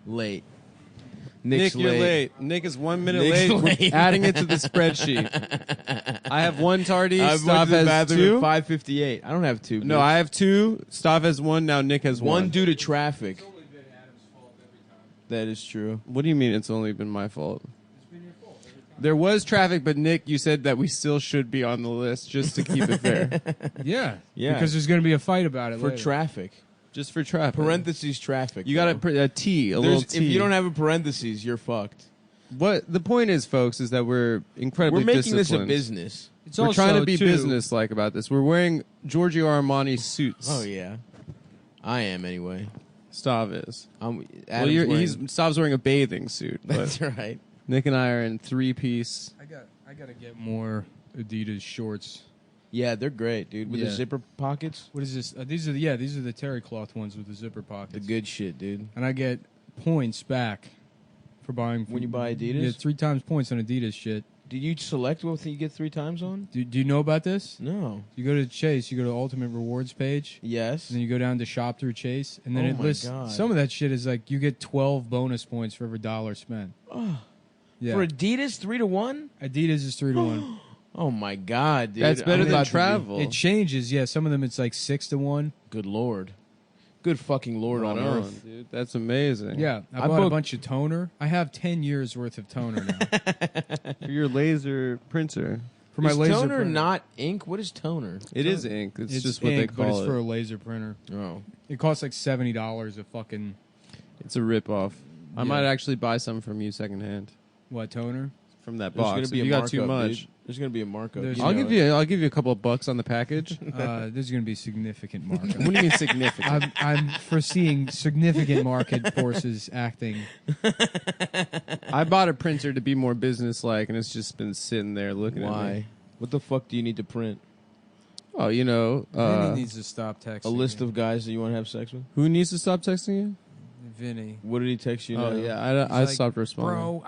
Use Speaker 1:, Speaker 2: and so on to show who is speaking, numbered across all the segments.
Speaker 1: Late.
Speaker 2: Nick, you're late. Nick is 1 minute late.
Speaker 1: late.
Speaker 2: We're adding it to the spreadsheet. I have one tardy.
Speaker 1: I went
Speaker 2: Stav
Speaker 1: to the
Speaker 2: has
Speaker 1: bathroom
Speaker 2: two.
Speaker 1: at 5:58. I don't have two.
Speaker 2: No,
Speaker 1: bitch.
Speaker 2: I have two. Stav has one. Now Nick has one.
Speaker 1: One due to traffic. That is true.
Speaker 2: What do you mean it's only been my fault? There was traffic, but Nick, you said that we still should be on the list just to keep it fair.
Speaker 3: Yeah.
Speaker 1: Yeah.
Speaker 3: Because there's going to be a fight about it
Speaker 1: For
Speaker 3: later.
Speaker 1: traffic.
Speaker 2: Just for traffic.
Speaker 1: Parentheses traffic.
Speaker 2: You got
Speaker 1: though.
Speaker 2: a T, a little
Speaker 1: There's-
Speaker 2: T.
Speaker 1: If you don't have a parentheses, you're fucked.
Speaker 2: What the point is, folks, is that we're incredibly
Speaker 1: We're making this a
Speaker 2: disciplined.
Speaker 1: business.
Speaker 3: It's
Speaker 2: We're
Speaker 3: also,
Speaker 2: trying to be
Speaker 3: too,
Speaker 2: business-like about this. We're wearing Giorgio Armani suits.
Speaker 1: Oh yeah, I am anyway.
Speaker 2: Stav is.
Speaker 1: I'm.
Speaker 2: Well,
Speaker 1: Adam's wearing-
Speaker 2: Stav's wearing a bathing suit.
Speaker 1: That's
Speaker 2: But
Speaker 1: right.
Speaker 2: Nick and I are in three-piece.
Speaker 3: I got to get more Adidas shorts.
Speaker 1: Yeah, they're great, dude. With the
Speaker 3: Yeah.
Speaker 1: zipper pockets,
Speaker 3: What is this? These are the terry cloth ones with the zipper
Speaker 1: the
Speaker 3: pockets.
Speaker 1: good shit, dude.
Speaker 3: And I get points back for buying.
Speaker 1: When you buy Adidas?
Speaker 3: Yeah, 3 times points on Adidas shit.
Speaker 1: Did you select what thing you get 3 times on?
Speaker 3: Do you know about this?
Speaker 1: No.
Speaker 3: You go to Chase, you go to the Ultimate Rewards page,
Speaker 1: Yes.
Speaker 3: and then you go down to shop through Chase, and then
Speaker 1: Oh
Speaker 3: it
Speaker 1: my
Speaker 3: lists
Speaker 1: God.
Speaker 3: some of that shit is like you get 12 bonus points for every dollar spent.
Speaker 1: Oh.
Speaker 3: Yeah.
Speaker 1: For Adidas, 3 to 1.
Speaker 3: Adidas is 3 to 1.
Speaker 1: Oh my god, dude!
Speaker 2: That's better
Speaker 1: I'm
Speaker 2: than
Speaker 1: about to be-
Speaker 2: travel.
Speaker 3: It changes, yeah. Some of them it's like 6 to 1.
Speaker 1: Good lord, good fucking lord on
Speaker 2: Right
Speaker 1: earth.
Speaker 2: dude. That's amazing.
Speaker 3: Yeah, I bought a bunch of toner. I have 10 years worth of toner now.
Speaker 2: For your laser printer.
Speaker 3: For my
Speaker 1: Is
Speaker 3: laser
Speaker 1: toner
Speaker 3: printer.
Speaker 1: not ink? What is toner?
Speaker 2: It is ink. It's just what
Speaker 3: ink,
Speaker 2: they
Speaker 3: but
Speaker 2: call
Speaker 3: it's for a
Speaker 2: it.
Speaker 3: laser printer.
Speaker 1: Oh,
Speaker 3: It costs like $70 a fucking
Speaker 2: It's a rip-off. I
Speaker 3: Yeah.
Speaker 2: might actually buy some from you secondhand.
Speaker 3: what toner?
Speaker 2: From that
Speaker 1: there's
Speaker 2: box.
Speaker 1: gonna be
Speaker 2: If
Speaker 1: a
Speaker 2: you got
Speaker 1: markup,
Speaker 2: too much.
Speaker 1: dude. There's gonna be a markup.
Speaker 3: There's-
Speaker 2: I'll
Speaker 3: know
Speaker 2: give you a couple of bucks on the package.
Speaker 3: There's going to be significant markup.
Speaker 2: What do you mean significant?
Speaker 3: I'm foreseeing significant market forces acting.
Speaker 2: I bought a printer to be more business-like, and it's just been sitting there looking at me.
Speaker 1: Why? What the fuck do you need to print?
Speaker 2: Oh, you know,
Speaker 3: Vinny needs to stop texting.
Speaker 1: A list
Speaker 3: me.
Speaker 1: of guys that you want to have sex with?
Speaker 2: who needs to stop texting you?
Speaker 3: Vinny.
Speaker 1: What did he text you?
Speaker 2: Oh,
Speaker 1: now?
Speaker 2: yeah, I
Speaker 3: like,
Speaker 2: stopped responding.
Speaker 3: Bro,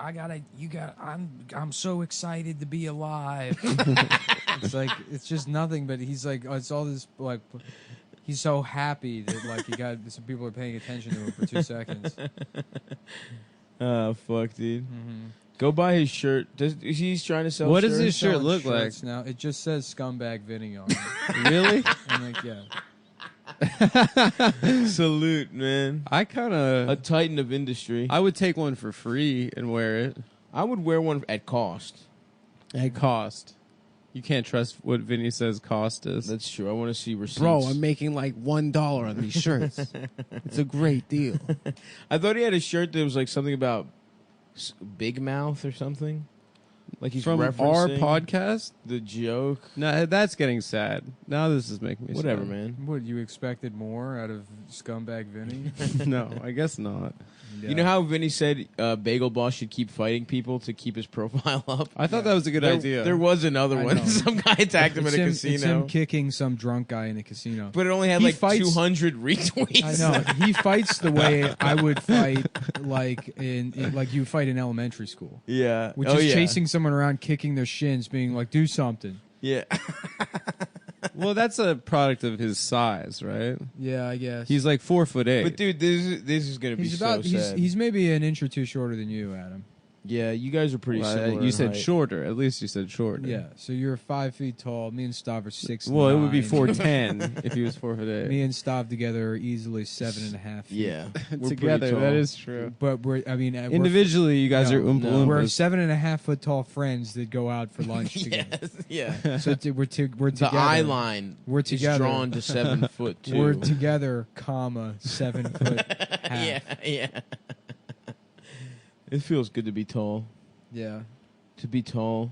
Speaker 3: I'm so excited to be alive. It's like it's just nothing, but he's like it's all this like he's so happy that like he got some people are paying attention to him for 2 seconds.
Speaker 1: Oh fuck, dude.
Speaker 3: Mm-hmm.
Speaker 1: Go buy his shirt. He's trying to sell.
Speaker 2: What does
Speaker 1: shirts?
Speaker 2: his shirt
Speaker 3: Selling
Speaker 2: look like?
Speaker 3: shirts now. It just says scumbag Vinny on it.
Speaker 2: Really?
Speaker 3: I'm like, yeah.
Speaker 1: Salute, man.
Speaker 2: I kind
Speaker 1: A
Speaker 2: of.
Speaker 1: titan of industry.
Speaker 2: I would take one for free and wear it
Speaker 1: I would wear one at cost.
Speaker 2: at cost. You can't trust what Vinny says cost is.
Speaker 1: That's true. I want to see receipts.
Speaker 2: Bro, I'm making like $1 on these shirts. It's a great deal.
Speaker 1: I thought he had a shirt that was like something about Big Mouth or something. Like he's
Speaker 2: From our
Speaker 1: referencing
Speaker 2: podcast?
Speaker 1: the joke.
Speaker 2: No, that's getting sad. Now this is making me
Speaker 1: Whatever,
Speaker 2: sad.
Speaker 1: man.
Speaker 3: What, you expected more out of scumbag Vinny?
Speaker 2: No, I guess not.
Speaker 1: You know how Vinny said Bagel Boss should keep fighting people to keep his profile up?
Speaker 2: I thought that was a good idea.
Speaker 1: There was another
Speaker 3: I
Speaker 1: one.
Speaker 3: know.
Speaker 1: Some guy attacked him
Speaker 3: It's
Speaker 1: at a
Speaker 3: It's him
Speaker 1: casino.
Speaker 3: kicking some drunk guy in a casino.
Speaker 1: But it only had
Speaker 3: He
Speaker 1: like
Speaker 3: fights-
Speaker 1: 200 retweets.
Speaker 3: I know. He fights the way I would fight like like you fight in elementary school.
Speaker 1: Yeah.
Speaker 3: Which
Speaker 1: oh,
Speaker 3: is
Speaker 1: yeah.
Speaker 3: chasing someone around, kicking their shins, being like, do something.
Speaker 1: Yeah.
Speaker 2: Well, that's a product of his size, right?
Speaker 3: Yeah, I guess.
Speaker 2: He's like 4'8".
Speaker 1: But dude, this is gonna be
Speaker 3: he's
Speaker 1: so
Speaker 3: about
Speaker 1: sad.
Speaker 3: he's maybe an inch or two shorter than you, Adam.
Speaker 1: Yeah, you guys are pretty
Speaker 2: Well,
Speaker 1: similar.
Speaker 2: you
Speaker 1: in
Speaker 2: said
Speaker 1: height.
Speaker 2: shorter. At least you said shorter.
Speaker 3: Yeah. So you're 5 feet tall. Me and Stav are 6'9".
Speaker 2: Well, it would be 4'10" if he was 4'8".
Speaker 3: Me and Stav together are easily 7.5 feet.
Speaker 1: Yeah, we're
Speaker 2: Together,
Speaker 1: pretty tall.
Speaker 2: that is true.
Speaker 3: But we're
Speaker 2: Individually, you guys are Oompa
Speaker 1: no.
Speaker 3: we're
Speaker 2: Loompas.
Speaker 3: 7.5 foot tall friends that go out for lunch together.
Speaker 1: Yes, yeah.
Speaker 3: So we're
Speaker 1: The
Speaker 3: together.
Speaker 1: eye line
Speaker 3: We're
Speaker 1: is
Speaker 3: together.
Speaker 1: drawn to 7 foot 2.
Speaker 3: We're together, comma 7 foot half.
Speaker 1: yeah. It feels good to be tall.
Speaker 3: Yeah.
Speaker 1: To be tall.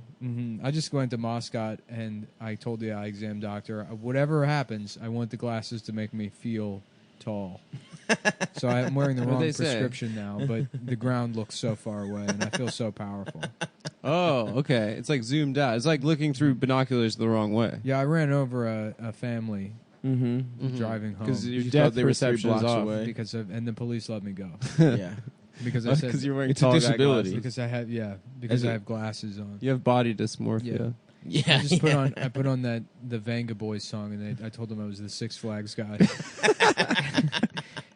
Speaker 3: I just went to Moscot and I told the eye exam doctor, whatever happens, I want the glasses to make me feel tall. So I'm wearing the
Speaker 2: What'd
Speaker 3: wrong
Speaker 2: they say?
Speaker 3: prescription now, but the ground looks so far away and I feel so powerful.
Speaker 2: Oh, okay. It's like zoomed out. It's like looking through binoculars the wrong way.
Speaker 3: Yeah, I ran over a family driving home
Speaker 2: Because your
Speaker 1: You
Speaker 2: depth
Speaker 1: thought they were 3
Speaker 2: perception is
Speaker 1: blocks
Speaker 2: off.
Speaker 1: away.
Speaker 3: and the police let me go
Speaker 1: Yeah.
Speaker 3: because I said
Speaker 2: Because you're wearing
Speaker 1: It's a
Speaker 2: tall guy
Speaker 1: disability.
Speaker 2: glasses.
Speaker 3: because I have
Speaker 1: Is it-
Speaker 3: I have glasses on.
Speaker 2: You have body dysmorphia.
Speaker 3: Yeah.
Speaker 1: Yeah.
Speaker 3: I just put on the Vanga Boys song, and I told them I was the Six Flags guy.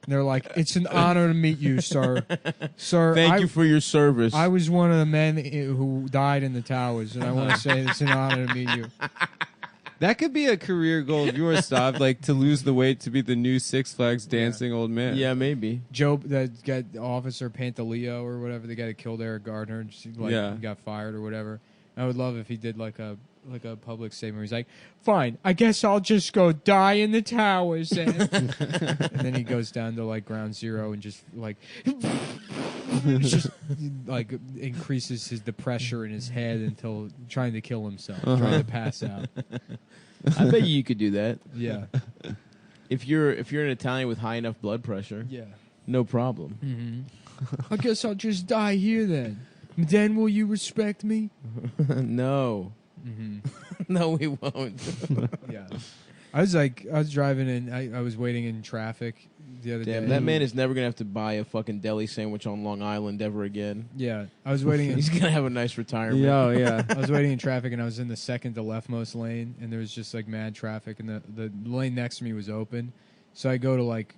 Speaker 3: And they're like, "It's an honor to meet you, sir. Sir,
Speaker 1: Thank you for your service.
Speaker 3: I was one of the men who died in the towers, and I want to say it's an honor to meet you."
Speaker 2: That could be a career goal of yours, Stav, like to lose the weight to be the new Six Flags dancing old man.
Speaker 1: yeah, maybe.
Speaker 3: Joe, that got Officer Pantaleo or whatever, the guy that killed Eric Gardner, and just, like,
Speaker 2: Yeah.
Speaker 3: got fired or whatever. I would love if he did like a public statement where he's like, "Fine, I guess I'll just go die in the towers." Then. And then he goes down to like ground zero and just like, just like increases the pressure in his head until trying to kill himself, trying to pass out.
Speaker 1: I bet you could do that.
Speaker 3: Yeah,
Speaker 1: If you're an Italian with high enough blood pressure,
Speaker 3: yeah.
Speaker 1: no problem.
Speaker 3: I guess I'll just die here then. Then will you respect me?
Speaker 1: No. No, we won't.
Speaker 3: Yeah. I was driving and I was waiting in traffic the other
Speaker 1: Damn,
Speaker 3: day.
Speaker 1: that man is never going to have to buy a fucking deli sandwich on Long Island ever again.
Speaker 3: Yeah. I was waiting in,
Speaker 1: He's going to have a nice retirement.
Speaker 2: Yeah.
Speaker 3: I was waiting in traffic and I was in the second to leftmost lane and there was just like mad traffic and the lane next to me was open. So I go to like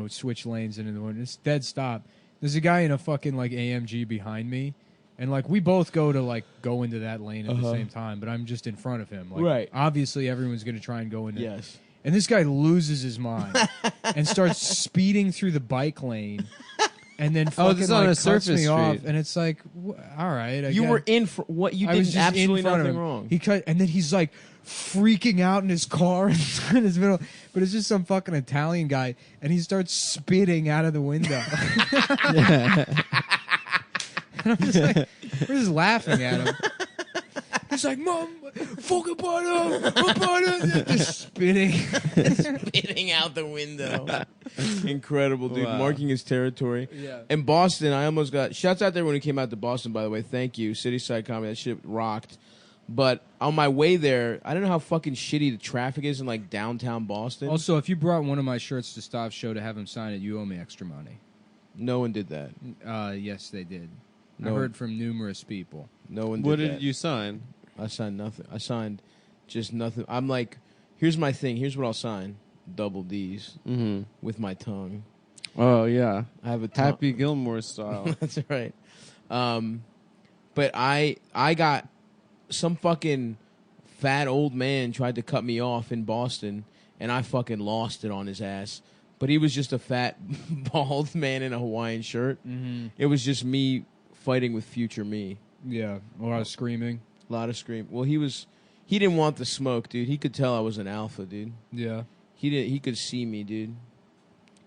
Speaker 3: switch lanes and in the one it's dead stop. There's a guy in a fucking like AMG behind me. And like we both go into that lane at the same time, but I'm just in front of him. Like,
Speaker 1: Right.
Speaker 3: obviously everyone's gonna try and go into
Speaker 1: Yes.
Speaker 3: And this guy loses his mind and starts speeding through the bike lane, and then fucking
Speaker 2: this is on a
Speaker 3: cuts
Speaker 2: surface
Speaker 3: me off.
Speaker 2: street.
Speaker 3: And it's like, all right,
Speaker 1: You were in for what you
Speaker 3: I was
Speaker 1: did
Speaker 3: just
Speaker 1: absolutely
Speaker 3: in front of
Speaker 1: nothing
Speaker 3: him.
Speaker 1: wrong.
Speaker 3: He cut, and then he's like freaking out in his car in his middle. But it's just some fucking Italian guy, and he starts spitting out of the window. And I'm just like, we're just laughing at him. He's like, "Mom, fucking butter, just spitting."
Speaker 1: Spitting out the window. Incredible, dude.
Speaker 2: Wow.
Speaker 1: Marking his territory.
Speaker 3: Yeah.
Speaker 1: In Boston, I almost got... Shouts out there when he came out to Boston, by the way. Thank you. Cityside Comedy. That shit rocked. But on my way there, I don't know how fucking shitty the traffic is in, like, downtown Boston.
Speaker 3: Also, if you brought one of my shirts to Stav's show to have him sign it, you owe me extra money.
Speaker 1: No one did that.
Speaker 3: Yes, they did.
Speaker 1: No.
Speaker 3: I heard from numerous people.
Speaker 1: No one did
Speaker 2: What
Speaker 1: that.
Speaker 2: did you sign?
Speaker 1: I signed nothing. I signed just nothing. I'm like, here's my thing. Here's what I'll sign. Double D's
Speaker 2: Mm-hmm.
Speaker 1: with my tongue.
Speaker 2: Oh, yeah.
Speaker 1: I have a tongue.
Speaker 2: Happy Gilmore style.
Speaker 1: That's right. But I got some fucking fat old man tried to cut me off in Boston, and I fucking lost it on his ass. But he was just a fat, bald man in a Hawaiian shirt.
Speaker 3: Mm-hmm.
Speaker 1: It was just me fighting with future me.
Speaker 3: Yeah, a lot of screaming.
Speaker 1: A lot of scream. Well, he didn't want the smoke, dude. He could tell I was an alpha, dude.
Speaker 3: Yeah.
Speaker 1: He could see me, dude.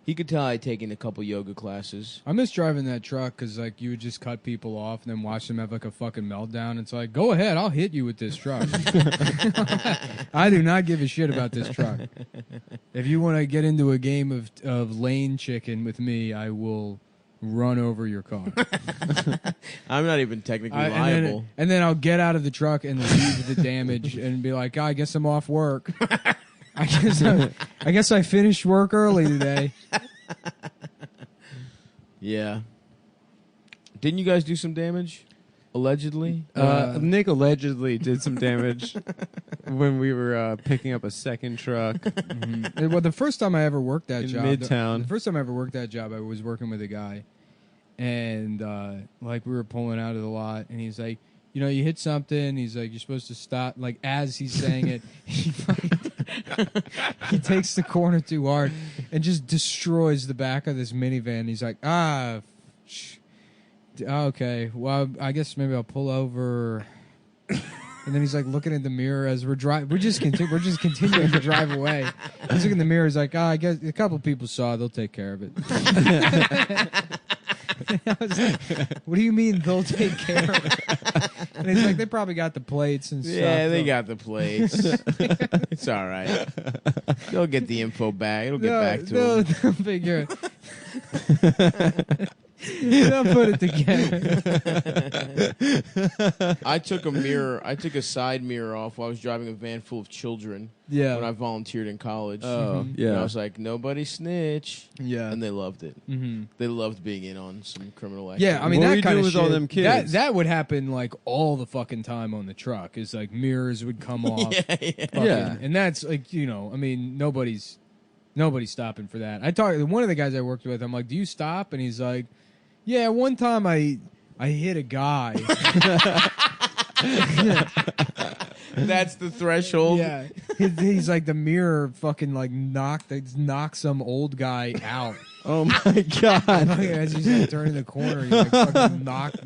Speaker 1: He could tell I'd taken a couple yoga classes.
Speaker 3: I miss driving that truck because like you would just cut people off and then watch them have like a fucking meltdown. It's like, go ahead, I'll hit you with this truck. I do not give a shit about this truck. If you want to get into a game of lane chicken with me, I will run over your car.
Speaker 1: I'm not even technically liable.
Speaker 3: And then I'll get out of the truck and leave the damage and be like, I guess I'm off work. I guess I finished work early today.
Speaker 1: Yeah. Didn't you guys do some damage? Allegedly?
Speaker 2: Nick allegedly did some damage when we were picking up a second truck
Speaker 3: Well, the first time I ever worked that
Speaker 2: in
Speaker 3: job,
Speaker 2: Midtown.
Speaker 3: the first time I ever worked that job, I was working with a guy, and like we were pulling out of the lot, and he's like, you know, you hit something. He's like, you're supposed to stop. Like as he's saying it, he takes the corner too hard and just destroys the back of this minivan. He's like, okay, well, I guess maybe I'll pull over. And then he's like looking in the mirror as we're driving. We're just continuing to drive away. He's looking in the mirror. He's like, I guess a couple people saw. They'll take care of it. I was like, what do you mean they'll take care of it? And he's like, they probably got the plates and stuff.
Speaker 1: Yeah, they got the plates. It's all right. They'll get the info back. It'll get back to them.
Speaker 3: They'll figure it. They'll put it together.
Speaker 1: I took a side mirror off while I was driving a van full of children
Speaker 3: Yeah.
Speaker 1: when I volunteered in college.
Speaker 2: Oh,
Speaker 1: And
Speaker 2: yeah.
Speaker 1: I was like, nobody snitch.
Speaker 3: Yeah.
Speaker 1: And they loved it.
Speaker 3: Mm-hmm.
Speaker 1: They loved being in on some criminal activity.
Speaker 3: Yeah, I mean
Speaker 2: What were
Speaker 3: that
Speaker 2: you
Speaker 3: kind
Speaker 2: doing
Speaker 3: of
Speaker 2: with
Speaker 3: shit.
Speaker 2: all them kids?
Speaker 3: That would happen like all the fucking time on the truck. Is like mirrors would come off.
Speaker 1: yeah.
Speaker 3: Fucking-
Speaker 2: Yeah.
Speaker 3: and that's like I mean there's Nobody's stopping for that. I talked to one of the guys I worked with. I'm like, "Do you stop?" And he's like, "Yeah, one time I hit a guy."
Speaker 1: That's the threshold.
Speaker 3: Yeah, he's like the mirror fucking like knocked some old guy out.
Speaker 2: Oh my god!
Speaker 3: As he's like turning the corner, he like fucking knocked,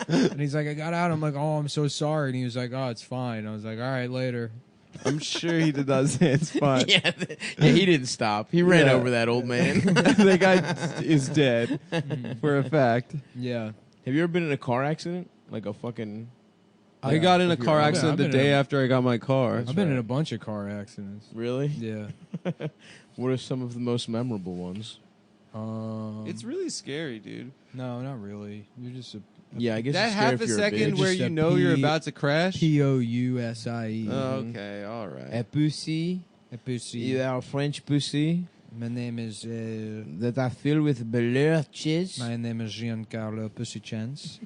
Speaker 3: and he's like, "I got out." I'm like, "Oh, I'm so sorry." And he was like, "Oh, it's fine." I was like, "All right, later."
Speaker 2: I'm sure he did not say it's fine.
Speaker 1: Yeah, he didn't stop. He ran
Speaker 2: Yeah.
Speaker 1: over that old man.
Speaker 2: The guy is dead for a fact.
Speaker 3: Yeah,
Speaker 1: Have you ever been in a car accident? Like a fucking...
Speaker 2: I got in a
Speaker 1: If you're-
Speaker 2: car
Speaker 1: I've
Speaker 2: accident
Speaker 3: been
Speaker 2: the
Speaker 3: in
Speaker 2: day
Speaker 3: a-
Speaker 2: after I got my car.
Speaker 3: I've been in a bunch of car accidents.
Speaker 1: Really?
Speaker 3: Yeah.
Speaker 1: What are some of the most memorable ones?
Speaker 2: It's really scary, dude.
Speaker 3: No, not really. You're just a
Speaker 1: Yeah, I guess
Speaker 2: That
Speaker 1: it's scary
Speaker 2: half
Speaker 1: if
Speaker 2: a
Speaker 1: you're
Speaker 2: second
Speaker 1: bitch.
Speaker 2: where
Speaker 3: Just
Speaker 2: you
Speaker 3: a
Speaker 2: know you're
Speaker 3: P-
Speaker 2: about to crash.
Speaker 3: Pousie.
Speaker 2: Okay, all right.
Speaker 1: pussy.
Speaker 3: A pussy.
Speaker 1: You are French pussy
Speaker 3: My name is
Speaker 1: that are filled with belurches.
Speaker 3: my name is Giancarlo Pussy Chance,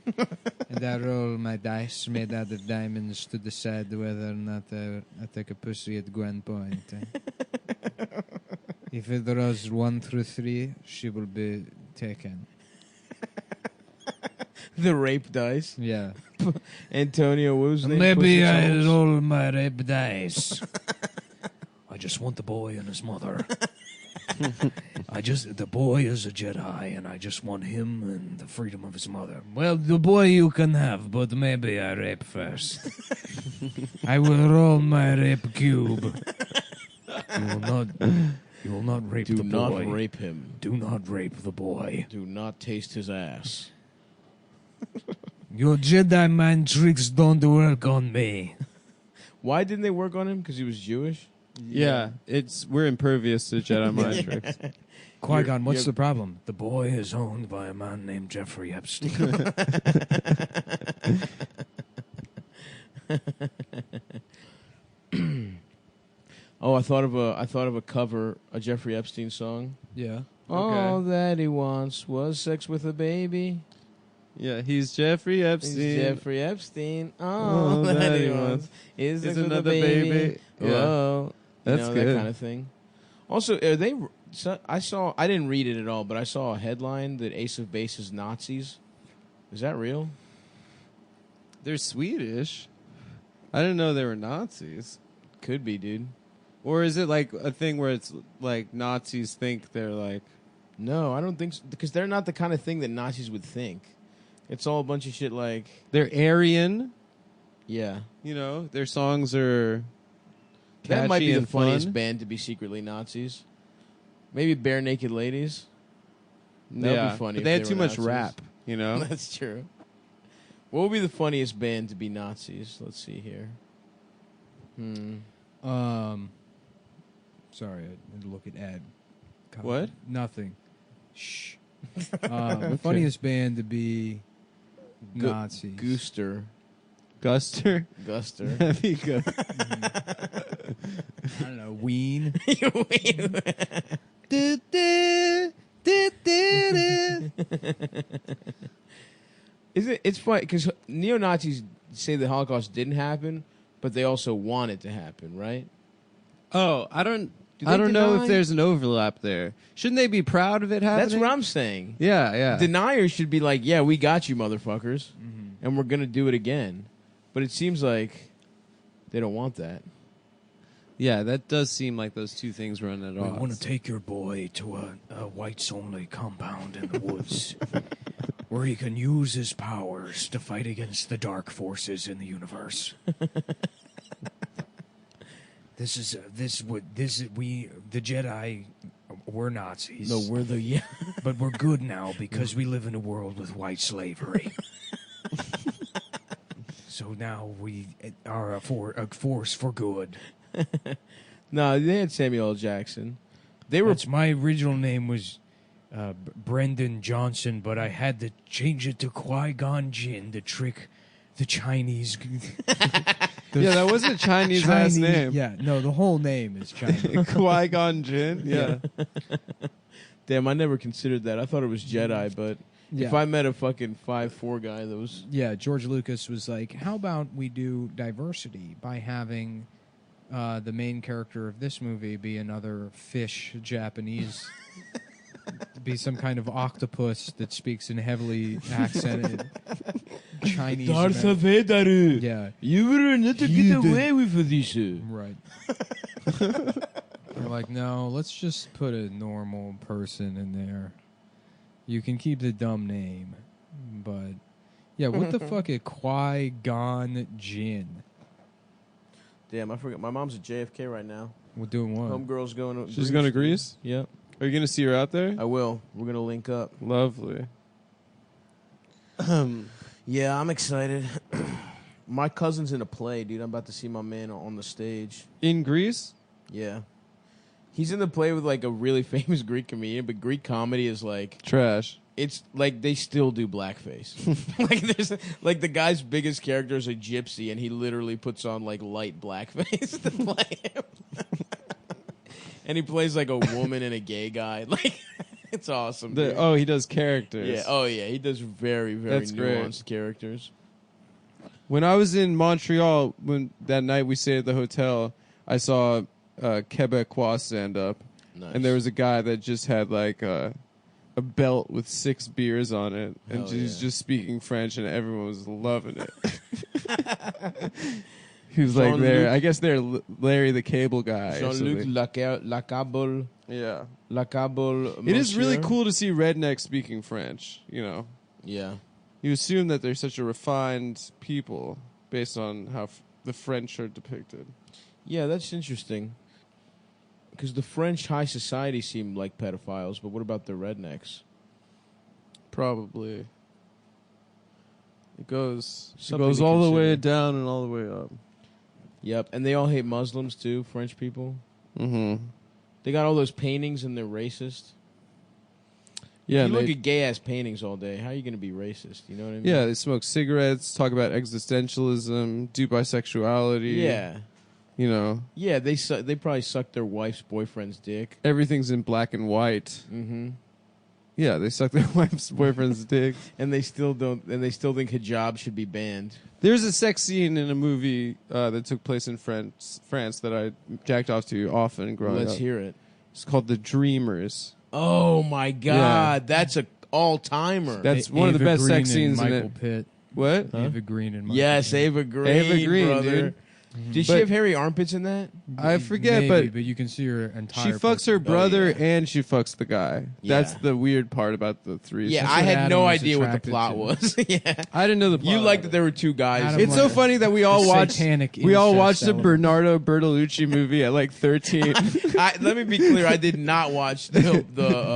Speaker 3: and I roll my dice made out of diamonds to decide whether or not I take a pussy at Gwen Point. If it rolls 1 through 3, she will be taken.
Speaker 1: The rape dice.
Speaker 3: Yeah.
Speaker 1: Antonio, what was his name?
Speaker 3: Maybe
Speaker 1: Pussy
Speaker 3: I
Speaker 1: Souls?
Speaker 3: roll my rape dice. I just want the boy and his mother. The boy is a Jedi, and I just want him and the freedom of his mother. Well, the boy you can have, but maybe I rape first. I will roll my rape cube. You will not rape
Speaker 1: Do
Speaker 3: the
Speaker 1: not
Speaker 3: boy.
Speaker 1: rape him.
Speaker 3: Do not rape the boy.
Speaker 1: Do not taste his ass.
Speaker 3: Your Jedi mind tricks don't work on me.
Speaker 1: Why didn't they work on him? Because he was Jewish?
Speaker 2: Yeah, we're impervious to Jedi mind tricks.
Speaker 3: Qui-Gon, what's
Speaker 1: you're-
Speaker 3: the problem? The boy is owned by a man named Jeffrey Epstein.
Speaker 1: Oh, I thought of a cover, a Jeffrey Epstein song.
Speaker 3: Yeah.
Speaker 1: All that he wants was sex with a baby.
Speaker 2: Yeah, he's Jeffrey
Speaker 1: He's
Speaker 2: Epstein.
Speaker 1: Jeffrey Epstein. All
Speaker 2: All
Speaker 1: that he wants is sex with a
Speaker 2: another
Speaker 1: baby.
Speaker 2: baby. Yeah.
Speaker 1: Whoa.
Speaker 2: That's
Speaker 1: That
Speaker 2: good.
Speaker 1: kind of thing. Also, are they? I didn't read it at all, but I saw a headline that Ace of Base is Nazis. Is that real?
Speaker 2: They're Swedish. I didn't know they were Nazis.
Speaker 1: Could be, dude.
Speaker 2: Or is it like a thing where it's like Nazis think they're like...
Speaker 1: No, I don't think so, because they're not the kind of thing that Nazis would think. It's all a bunch of shit like,
Speaker 2: They're Aryan,
Speaker 1: yeah.
Speaker 2: you know? Their songs are
Speaker 1: That might be
Speaker 2: catchy
Speaker 1: the
Speaker 2: and
Speaker 1: funniest
Speaker 2: fun.
Speaker 1: band to be secretly Nazis. Maybe Bare Naked Ladies. That'd
Speaker 2: yeah,
Speaker 1: be funny
Speaker 2: but
Speaker 1: if
Speaker 2: they had
Speaker 1: they
Speaker 2: too
Speaker 1: were
Speaker 2: much
Speaker 1: Nazis.
Speaker 2: rap, you know?
Speaker 1: That's true. What would be the funniest band to be Nazis? Let's see here.
Speaker 3: Sorry, I had to look at ad. God,
Speaker 2: What?
Speaker 3: Nothing. Shh. Funniest band to be Nazis.
Speaker 1: Gooster.
Speaker 2: Guster?
Speaker 1: Guster.
Speaker 2: That'd be good.
Speaker 3: I don't know. Ween.
Speaker 1: It's funny because neo Nazis say the Holocaust didn't happen, but they also want it to happen, right?
Speaker 2: Oh, I don't
Speaker 1: Do they
Speaker 2: know
Speaker 1: deny?
Speaker 2: if there's an overlap there. Shouldn't they be proud of it happening?
Speaker 1: That's what I'm saying.
Speaker 2: Yeah, yeah.
Speaker 1: Deniers should be like, yeah, we got you, motherfuckers, and we're gonna do it again. But it seems like they don't want that.
Speaker 2: Yeah, that does seem like those two things run at
Speaker 3: We
Speaker 2: odds.
Speaker 3: want to take your boy to a whites-only compound in the woods where he can use his powers to fight against the dark forces in the universe. The Jedi, we're Nazis.
Speaker 1: No, we're the yeah.
Speaker 3: But we're good now because we live in a world with white slavery. So now we are a force for good.
Speaker 1: No, they had Samuel L. Jackson. They were
Speaker 3: My original name was Brendan Johnson, but I had to change it to Qui-Gon Jinn to trick the Chinese.
Speaker 2: Yeah, that wasn't a Chinese last name.
Speaker 3: Yeah, no, the whole name is Chinese.
Speaker 2: Qui-Gon Jinn? Yeah.
Speaker 1: damn. I never considered that. I thought it was Jedi, but
Speaker 3: Yeah.
Speaker 1: if I met a fucking 5'4" guy that was
Speaker 3: Yeah, George Lucas was like, how about we do diversity by having the main character of this movie be another fish Japanese, be some kind of octopus that speaks in heavily accented Chinese.
Speaker 1: Vader.
Speaker 3: Yeah,
Speaker 1: You were not to get away with this.
Speaker 3: right. They're like, no, let's just put a normal person in there. You can keep the dumb name, but yeah, what the fuck is Qui-Gon Jinn?
Speaker 1: Damn, I forgot. My mom's at JFK right now.
Speaker 3: We're doing what?
Speaker 1: Homegirl's going to.
Speaker 2: She's going to Greece?
Speaker 1: Yep.
Speaker 2: Are you going to see her out there?
Speaker 1: I will. We're gonna link up.
Speaker 2: Lovely.
Speaker 1: Yeah, I'm excited. My cousin's in a play, dude. I'm about to see my man on the stage.
Speaker 2: In Greece?
Speaker 1: Yeah. He's in the play with like a really famous Greek comedian, but Greek comedy is like
Speaker 2: Trash.
Speaker 1: it's like they still do blackface. Like there's like the guy's biggest character is a gypsy, and he literally puts on like light blackface to play him. And he plays like a woman and a gay guy. Like it's awesome. Dude.
Speaker 2: He does characters.
Speaker 1: Yeah. Oh yeah, he does very very
Speaker 2: That's great.
Speaker 1: nuanced characters.
Speaker 2: When I was in Montreal, when that night we stayed at the hotel, I saw Quebecois stand up,
Speaker 1: Nice.
Speaker 2: and there was a guy that just had like a belt with 6 beers on it, and
Speaker 1: Hell
Speaker 2: he's
Speaker 1: yeah.
Speaker 2: just speaking French, and everyone was loving it. He was like
Speaker 1: Jean-Luc-
Speaker 2: there. I guess they're Larry the Cable Guy. or
Speaker 1: Jean-Luc
Speaker 2: something.
Speaker 1: Lacable.
Speaker 2: Yeah.
Speaker 1: Lacable.
Speaker 2: It is really
Speaker 1: Monsieur.
Speaker 2: cool to see rednecks speaking French. You know,
Speaker 1: Yeah.
Speaker 2: you assume that they're such a refined people based on how the French are depicted.
Speaker 1: Yeah, that's interesting. Because the French high society seem like pedophiles, but what about the rednecks?
Speaker 2: Probably. It goes
Speaker 1: Something to
Speaker 2: all the way
Speaker 1: consider.
Speaker 2: down and all the way up.
Speaker 1: Yep, and they all hate Muslims too, French people.
Speaker 2: Mm-hmm.
Speaker 1: They got all those paintings and they're racist.
Speaker 2: Yeah,
Speaker 1: you
Speaker 2: and
Speaker 1: look
Speaker 2: they,
Speaker 1: at gay ass paintings all day. How are you going to be racist? You know what I mean?
Speaker 2: yeah, they smoke cigarettes, talk about existentialism, do bisexuality.
Speaker 1: Yeah.
Speaker 2: You know,
Speaker 1: Yeah, they probably suck their wife's boyfriend's dick.
Speaker 2: everything's in black and white.
Speaker 1: Mm-hmm.
Speaker 2: Yeah, they suck their wife's boyfriend's dick.
Speaker 1: And they still don't. And they still think hijab should be banned.
Speaker 2: There's a sex scene in a movie that took place in France that I jacked off to often growing
Speaker 1: Let's
Speaker 2: up.
Speaker 1: hear it.
Speaker 2: It's called The Dreamers.
Speaker 1: Oh my God, that's a all timer.
Speaker 2: That's one of the
Speaker 3: Ava
Speaker 2: best
Speaker 3: Green
Speaker 2: sex scenes
Speaker 3: and
Speaker 2: in
Speaker 3: Michael
Speaker 2: it.
Speaker 3: Pitt.
Speaker 2: What?
Speaker 3: Ava Green and Michael
Speaker 1: Yes,
Speaker 3: Pitt.
Speaker 1: Ava Green.
Speaker 2: Ava Green,
Speaker 1: brother.
Speaker 2: dude.
Speaker 1: Did she
Speaker 2: But-
Speaker 1: have hairy armpits in that?
Speaker 2: I forget,
Speaker 3: Maybe,
Speaker 2: but
Speaker 3: you can see her entire.
Speaker 2: she fucks her brother
Speaker 1: yeah.
Speaker 2: and she fucks the guy.
Speaker 1: Yeah.
Speaker 2: That's the weird part about the threesome.
Speaker 1: Yeah,
Speaker 3: That's
Speaker 1: I
Speaker 3: what
Speaker 1: had
Speaker 3: Adam
Speaker 1: no
Speaker 3: was
Speaker 1: idea what the
Speaker 3: attracted
Speaker 1: plot
Speaker 3: to.
Speaker 1: was. Yeah,
Speaker 2: I didn't know the plot.
Speaker 1: you liked that there were two guys.
Speaker 3: Adam
Speaker 2: It's so
Speaker 3: like-
Speaker 2: funny that we all
Speaker 3: The
Speaker 2: watched.
Speaker 3: satanic
Speaker 2: We all
Speaker 3: incest
Speaker 2: watched the
Speaker 3: element.
Speaker 2: Bernardo Bertolucci movie at like 13.
Speaker 1: Let me be clear. I did not watch the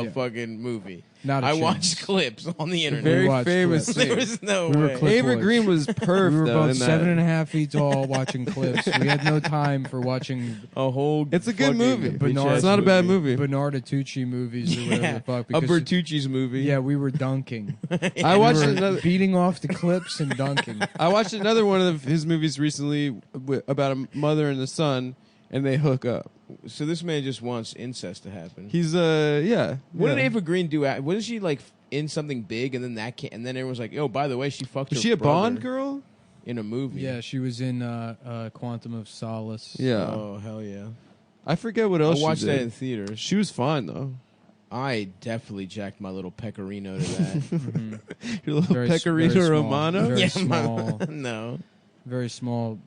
Speaker 3: Yeah.
Speaker 1: fucking movie.
Speaker 3: Not a
Speaker 1: I
Speaker 3: chance.
Speaker 1: watched clips on the internet.
Speaker 2: Very
Speaker 3: watched
Speaker 2: famous.
Speaker 3: clips.
Speaker 1: There
Speaker 2: Thing.
Speaker 1: was no
Speaker 3: We were
Speaker 1: way.
Speaker 3: clip-
Speaker 2: Ava
Speaker 3: boys.
Speaker 2: Green was perf
Speaker 3: We were
Speaker 2: though.
Speaker 3: both
Speaker 2: in that.
Speaker 3: 7.5 feet tall watching clips. We had no time for watching
Speaker 1: A whole.
Speaker 2: It's a good
Speaker 1: fucking
Speaker 2: movie.
Speaker 1: bitch-ass
Speaker 2: It's not a bad movie.
Speaker 3: Bernardatucci movies or whatever
Speaker 1: Yeah,
Speaker 3: the fuck.
Speaker 1: a
Speaker 3: because-
Speaker 1: Bertucci's movie.
Speaker 3: Yeah, we were dunking.
Speaker 2: I watched
Speaker 3: we were
Speaker 2: another.
Speaker 3: beating off the clips and dunking.
Speaker 2: I watched another one of his movies recently about a mother and a son, and they hook up.
Speaker 1: So this man just wants incest to happen.
Speaker 2: He's yeah.
Speaker 1: What did
Speaker 2: yeah.
Speaker 1: Ava Green do? Wasn't she like in something big, and then and then everyone's like, "Oh, by the way, she fucked."
Speaker 2: Was
Speaker 1: her
Speaker 2: she a
Speaker 1: brother
Speaker 2: Bond girl?
Speaker 1: in a movie?
Speaker 3: Yeah, she was in Quantum of Solace.
Speaker 2: Yeah.
Speaker 1: Oh hell yeah!
Speaker 2: I forget what
Speaker 1: I
Speaker 2: else
Speaker 1: watched
Speaker 2: she
Speaker 1: that
Speaker 2: did.
Speaker 1: in theaters.
Speaker 2: She was fine though.
Speaker 1: I definitely jacked my little pecorino to that.
Speaker 3: Mhm.
Speaker 2: Your little
Speaker 3: Very
Speaker 2: pecorino
Speaker 3: very small.
Speaker 2: romano.
Speaker 3: Very
Speaker 1: Yeah,
Speaker 3: small.
Speaker 1: No,
Speaker 3: Very small.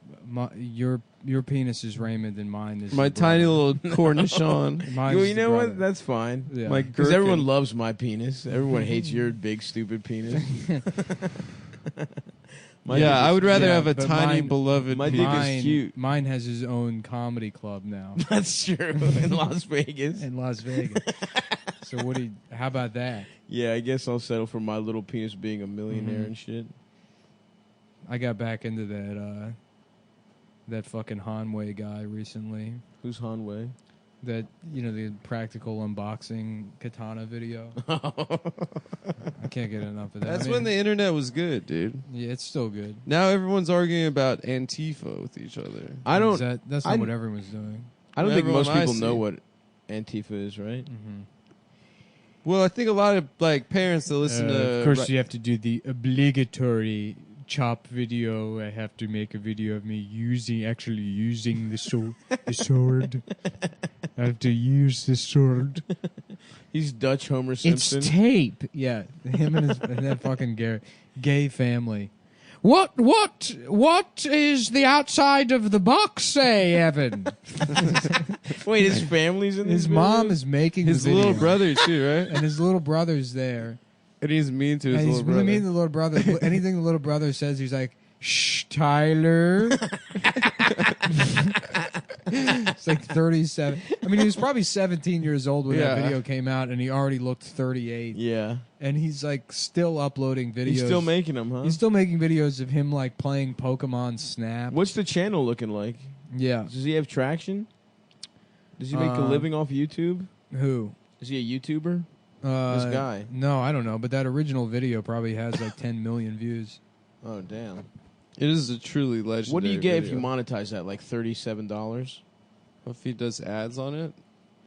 Speaker 3: Your penis is Raymond and mine is
Speaker 2: My
Speaker 3: your
Speaker 2: tiny
Speaker 3: brother.
Speaker 2: little cornichon.
Speaker 3: Mine's
Speaker 1: well,
Speaker 3: the
Speaker 1: you know
Speaker 3: brother.
Speaker 1: what? That's fine.
Speaker 3: Yeah.
Speaker 2: My
Speaker 1: Because
Speaker 2: gherkin.
Speaker 1: everyone loves my penis. Everyone hates your big stupid penis. My dick
Speaker 2: Yeah, I
Speaker 1: is-
Speaker 2: would rather
Speaker 3: yeah,
Speaker 2: have a
Speaker 3: but
Speaker 2: tiny
Speaker 3: mine-
Speaker 2: beloved.
Speaker 1: my dick is
Speaker 3: mine,
Speaker 1: cute.
Speaker 3: Mine has his own comedy club now
Speaker 1: That's true in Las Vegas.
Speaker 3: in Las Vegas. So what do you? How about that?
Speaker 1: Yeah, I guess I'll settle for my little penis being a millionaire
Speaker 3: Mhm.
Speaker 1: and shit.
Speaker 3: I got back into that fucking Hanwei guy recently.
Speaker 1: Who's Hanwei?
Speaker 3: That the practical unboxing katana video. I can't get enough of that.
Speaker 2: That's
Speaker 3: I mean,
Speaker 2: when the internet was good, dude.
Speaker 3: yeah, it's still good.
Speaker 2: Now everyone's arguing about Antifa with each other.
Speaker 1: I don't.
Speaker 3: That's not
Speaker 1: I-
Speaker 3: what everyone's doing.
Speaker 1: I don't think
Speaker 2: Everyone
Speaker 1: most
Speaker 2: I
Speaker 1: people
Speaker 2: see.
Speaker 1: know what Antifa is, right?
Speaker 3: Mm-hmm.
Speaker 2: Well, I think a lot of like parents that listen to
Speaker 3: of course, you have to do the obligatory chop video. I have to make a video of me actually using the sword. The sword. I have to use the sword.
Speaker 1: He's Dutch Homer Simpson.
Speaker 3: It's tape. Yeah, him and that fucking gay family. What is the outside of the box say, Evan?
Speaker 1: Wait, his family's in
Speaker 3: His
Speaker 1: this
Speaker 3: mom
Speaker 1: video?
Speaker 3: is making
Speaker 2: His
Speaker 3: the video,
Speaker 2: little brother too, right?
Speaker 3: and his little brother's there.
Speaker 2: And he's mean to his
Speaker 3: And he's
Speaker 2: little
Speaker 3: really
Speaker 2: brother.
Speaker 3: mean to the little brother. Anything the little brother says, he's like, "Shh, Tyler." It's like 37. I mean, he was probably 17 years old when that
Speaker 2: Yeah.
Speaker 3: video came out, and he already looked 38.
Speaker 1: Yeah.
Speaker 3: And he's like still uploading videos.
Speaker 1: He's still making them, huh?
Speaker 3: He's still making videos of him like playing Pokemon Snap.
Speaker 1: What's the channel looking like?
Speaker 3: Yeah.
Speaker 1: Does he have traction? Does he make a living off YouTube?
Speaker 3: Who?
Speaker 1: Is he a YouTuber? This guy.
Speaker 3: No, I don't know, but that original video probably has like 10 million views.
Speaker 1: Oh, damn.
Speaker 2: It is a truly legendary.
Speaker 1: What do you get if
Speaker 2: video.
Speaker 1: you monetize that? Like $37?
Speaker 2: If he does ads on it,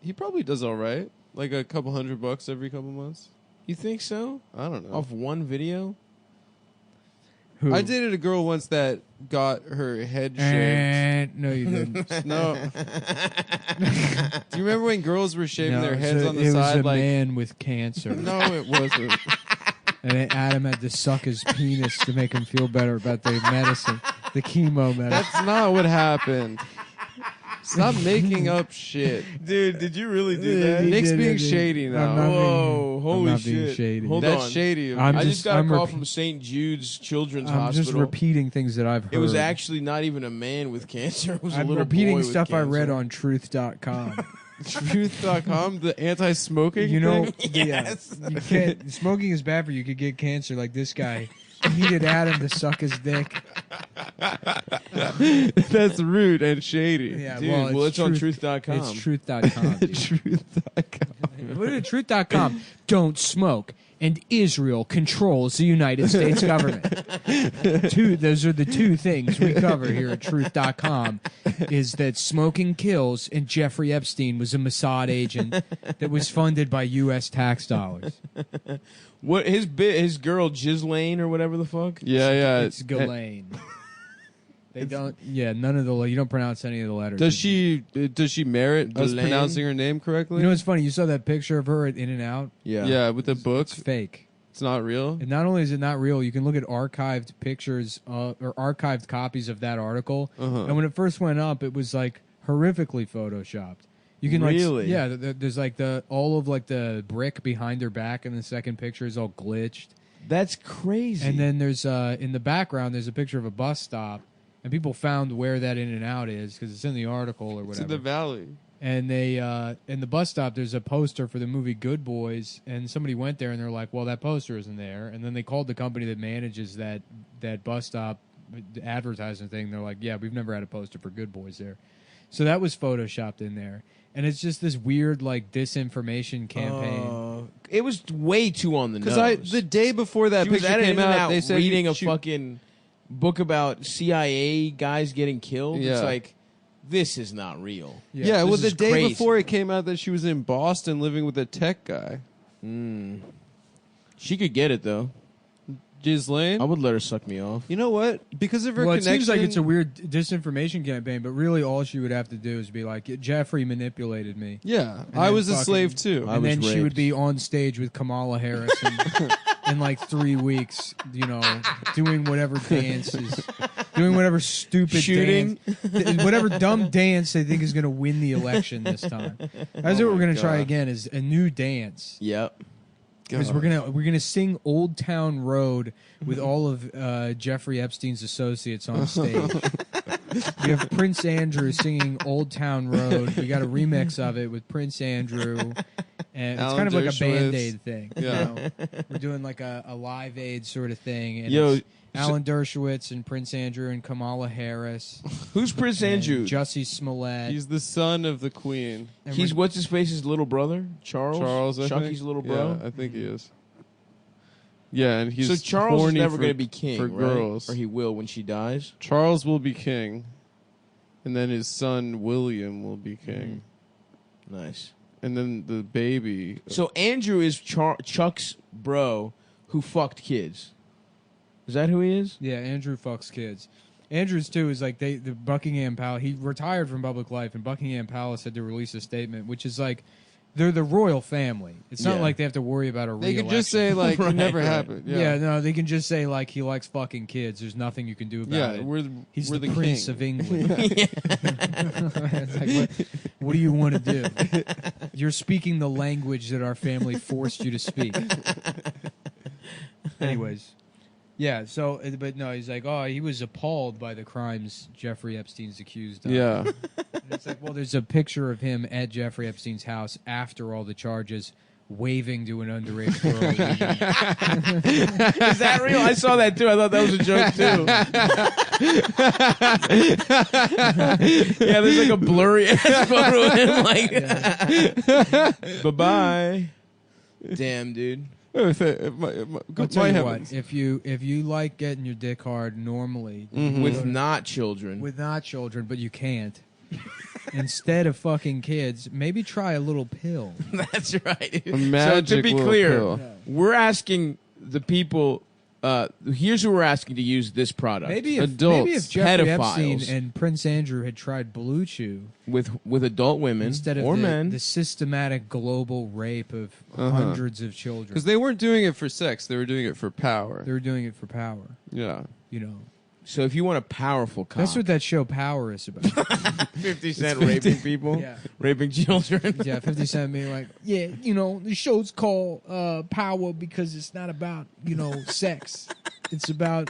Speaker 2: he probably does all right. Like a couple $100 every couple months.
Speaker 1: You think so?
Speaker 2: I don't know.
Speaker 1: Off one video?
Speaker 3: Who?
Speaker 2: I dated a girl once that got her head shaved.
Speaker 3: And no, you didn't.
Speaker 2: No. Do you remember when girls were shaving
Speaker 3: No,
Speaker 2: their heads
Speaker 3: so
Speaker 2: on the
Speaker 3: it
Speaker 2: side?
Speaker 3: was a
Speaker 2: Like,
Speaker 3: man with cancer.
Speaker 2: no, it wasn't.
Speaker 3: And then Adam had to suck his penis to make him feel better about the medicine, the chemo medicine.
Speaker 2: That's not what happened. Stop making up shit.
Speaker 1: Dude, did you really do
Speaker 3: He
Speaker 1: that?
Speaker 2: Nick's
Speaker 3: did
Speaker 2: being
Speaker 3: it, dude.
Speaker 2: shady now.
Speaker 3: I'm not
Speaker 1: Whoa,
Speaker 3: being-
Speaker 1: holy
Speaker 3: I'm not being
Speaker 1: shit.
Speaker 3: shady.
Speaker 1: Hold
Speaker 2: That's
Speaker 1: on.
Speaker 2: shady of
Speaker 3: I'm
Speaker 1: I
Speaker 2: you.
Speaker 1: just got a
Speaker 3: I'm
Speaker 1: call
Speaker 3: repeat-
Speaker 1: from St. Jude's Children's
Speaker 3: I'm
Speaker 1: Hospital.
Speaker 3: just repeating things that I've heard.
Speaker 1: It was actually not even a man with cancer. It was a
Speaker 3: I'm
Speaker 1: little
Speaker 3: repeating
Speaker 1: boy with
Speaker 3: stuff I read
Speaker 1: cancer.
Speaker 3: on truth.com.
Speaker 2: Truth.com, the anti-smoking
Speaker 3: You know,
Speaker 2: thing?
Speaker 1: Yes.
Speaker 3: yeah, you can't. Smoking is bad for you. You could get cancer like this guy. He needed Adam to suck his dick.
Speaker 2: That's rude and shady.
Speaker 3: Yeah,
Speaker 1: Dude, well, it's on truth.com.
Speaker 3: It's truth.com. dude.
Speaker 2: Truth.com.
Speaker 3: Look at truth.com. Don't smoke. And Israel controls the United States government. Those are the two things we cover here at truth.com is that smoking kills and Jeffrey Epstein was a Mossad agent that was funded by U.S. tax dollars.
Speaker 1: What his girl Ghislaine or whatever the fuck?
Speaker 2: Yeah, yeah.
Speaker 3: It's Ghislaine. They don't. Yeah, none of the. You don't pronounce any of the letters.
Speaker 2: Does she merit us
Speaker 1: Ghislaine?
Speaker 2: pronouncing her name correctly?
Speaker 3: You know what's funny? You saw that picture of her at In-N-Out.
Speaker 1: Yeah.
Speaker 2: yeah, with the book.
Speaker 3: It's fake.
Speaker 2: It's not real.
Speaker 3: And not only is it not real, you can look at archived pictures or archived copies of that article.
Speaker 2: Uh-huh.
Speaker 3: And when it first went up, it was like horrifically photoshopped. You can
Speaker 1: Really?
Speaker 3: like, yeah. There's like all of like the brick behind her back, and the second picture is all glitched.
Speaker 1: That's crazy.
Speaker 3: And then there's in the background there's a picture of a bus stop, and people found where that In-N-Out is because it's in the article or
Speaker 2: It's
Speaker 3: whatever.
Speaker 2: in the valley.
Speaker 3: And they in the bus stop there's a poster for the movie Good Boys, and somebody went there and they're like, well, that poster isn't there. And then they called the company that manages that bus stop advertising thing. They're like, yeah, we've never had a poster for Good Boys there. So that was photoshopped in there. And it's just this weird like disinformation campaign.
Speaker 1: It was way too on the nose.
Speaker 2: Because the day before that
Speaker 1: she was
Speaker 2: picture
Speaker 1: at
Speaker 2: came out, they said
Speaker 1: reading a
Speaker 2: she-
Speaker 1: fucking book about CIA guys getting killed. It's
Speaker 2: Yeah.
Speaker 1: like, this is not real.
Speaker 2: Yeah, well,
Speaker 1: This
Speaker 2: the
Speaker 1: is
Speaker 2: day
Speaker 1: crazy.
Speaker 2: before it came out that she was in Boston living with a tech guy.
Speaker 1: She could get it though.
Speaker 2: Ghislaine?
Speaker 1: I would let her suck me off.
Speaker 2: You know what? Because of her
Speaker 3: Well, it
Speaker 2: connection...
Speaker 3: seems like it's a weird disinformation campaign, but really all she would have to do is be like, Jeffrey manipulated me.
Speaker 2: Yeah,
Speaker 3: And
Speaker 2: I
Speaker 3: then
Speaker 2: was a
Speaker 3: fucking-
Speaker 2: slave too.
Speaker 1: I
Speaker 3: And
Speaker 1: was
Speaker 3: then she would
Speaker 1: raped.
Speaker 3: be on stage with Kamala Harris in like 3 weeks, you know, doing whatever dances, doing whatever stupid
Speaker 1: Shooting.
Speaker 3: dance, whatever dumb dance they think is going to win the election this time. That's what we're going to try
Speaker 2: God.
Speaker 3: again is a new dance.
Speaker 1: Yep.
Speaker 3: Because we're gonna sing Old Town Road with all of Jeffrey Epstein's associates on stage. We have Prince Andrew singing Old Town Road. We got a remix of it with Prince Andrew, and it's
Speaker 2: Alan
Speaker 3: kind of like a
Speaker 2: Dershowitz.
Speaker 3: Band-Aid thing.
Speaker 2: Yeah.
Speaker 3: You know? We're doing like a Live Aid sort of thing. And
Speaker 1: Yo,
Speaker 3: it's Alan Dershowitz and Prince Andrew and Kamala Harris.
Speaker 1: Who's Prince
Speaker 3: and
Speaker 1: Andrew?
Speaker 3: Jussie Smollett.
Speaker 2: He's the son of the queen.
Speaker 3: And
Speaker 1: He's
Speaker 3: we're-
Speaker 1: what's his face's little brother? Charles.
Speaker 2: Charles, I
Speaker 1: Chucky's
Speaker 2: think.
Speaker 1: little bro.
Speaker 2: Yeah, I think he is. Yeah, and he's
Speaker 1: so Charles is
Speaker 2: horny
Speaker 1: never
Speaker 2: for-
Speaker 1: going to be king,
Speaker 2: for
Speaker 1: right?
Speaker 2: girls.
Speaker 1: Or he will when she dies.
Speaker 2: Charles will be king, and then his son William will be king,
Speaker 1: Nice.
Speaker 2: and then the baby.
Speaker 1: So Andrew is Chuck's bro who fucked kids. Is that who he is?
Speaker 3: Yeah, Andrew fucks kids. Andrews too is like the Buckingham Palace. He retired from public life, and Buckingham Palace had to release a statement, which is like they're the royal family. It's not
Speaker 1: Yeah.
Speaker 3: like they have to worry about a.
Speaker 2: They could just say like
Speaker 1: Right,
Speaker 2: it never
Speaker 1: right.
Speaker 2: happened.
Speaker 3: Yeah, no, they can just say like he likes fucking kids. There's nothing you can do about
Speaker 2: Yeah,
Speaker 3: it. He's
Speaker 2: we're
Speaker 3: the,
Speaker 2: the
Speaker 3: Prince
Speaker 2: king.
Speaker 3: of England. It's like, what do you want to do? You're speaking the language that our family forced you to speak. Anyways, yeah. So, but no, he's like, oh, he was appalled by the crimes Jeffrey Epstein's accused of.
Speaker 2: Yeah.
Speaker 3: And it's like, well, there's a picture of him at Jeffrey Epstein's house after all the charges, waving to an underage girl.
Speaker 1: Is that real? I saw that too. I thought that was a joke too. Yeah, there's like a blurry ass photo of him. Like, bye bye. Damn, dude.
Speaker 3: I'll tell
Speaker 2: My
Speaker 3: you
Speaker 2: heavens.
Speaker 3: what, if you like getting your dick hard normally
Speaker 1: With not children.
Speaker 3: with not children, but you can't, instead of fucking kids, maybe try a little pill.
Speaker 1: That's right.
Speaker 2: A
Speaker 1: So to
Speaker 2: magic
Speaker 1: be
Speaker 2: little
Speaker 1: clear,
Speaker 2: pill.
Speaker 1: we're asking the people. Here's who we're asking to use this product.
Speaker 3: Maybe if
Speaker 2: Adults,
Speaker 3: Jeffrey
Speaker 1: pedophiles.
Speaker 3: Epstein and Prince Andrew had tried Blue Chew
Speaker 1: with adult women
Speaker 3: instead of
Speaker 1: or
Speaker 3: the,
Speaker 1: men.
Speaker 3: the systematic global rape of hundreds of children,
Speaker 2: Because they weren't doing it for sex; they were doing it for power.
Speaker 3: they were doing it for power.
Speaker 2: Yeah.
Speaker 3: You know,
Speaker 1: So if you want a powerful cock,
Speaker 3: that's what that show Power is about.
Speaker 1: 50 Cent raping people,
Speaker 3: Yeah.
Speaker 1: raping children.
Speaker 3: Yeah, 50 Cent being like, yeah, you know, the show's called Power because it's not about, you know, sex. It's about,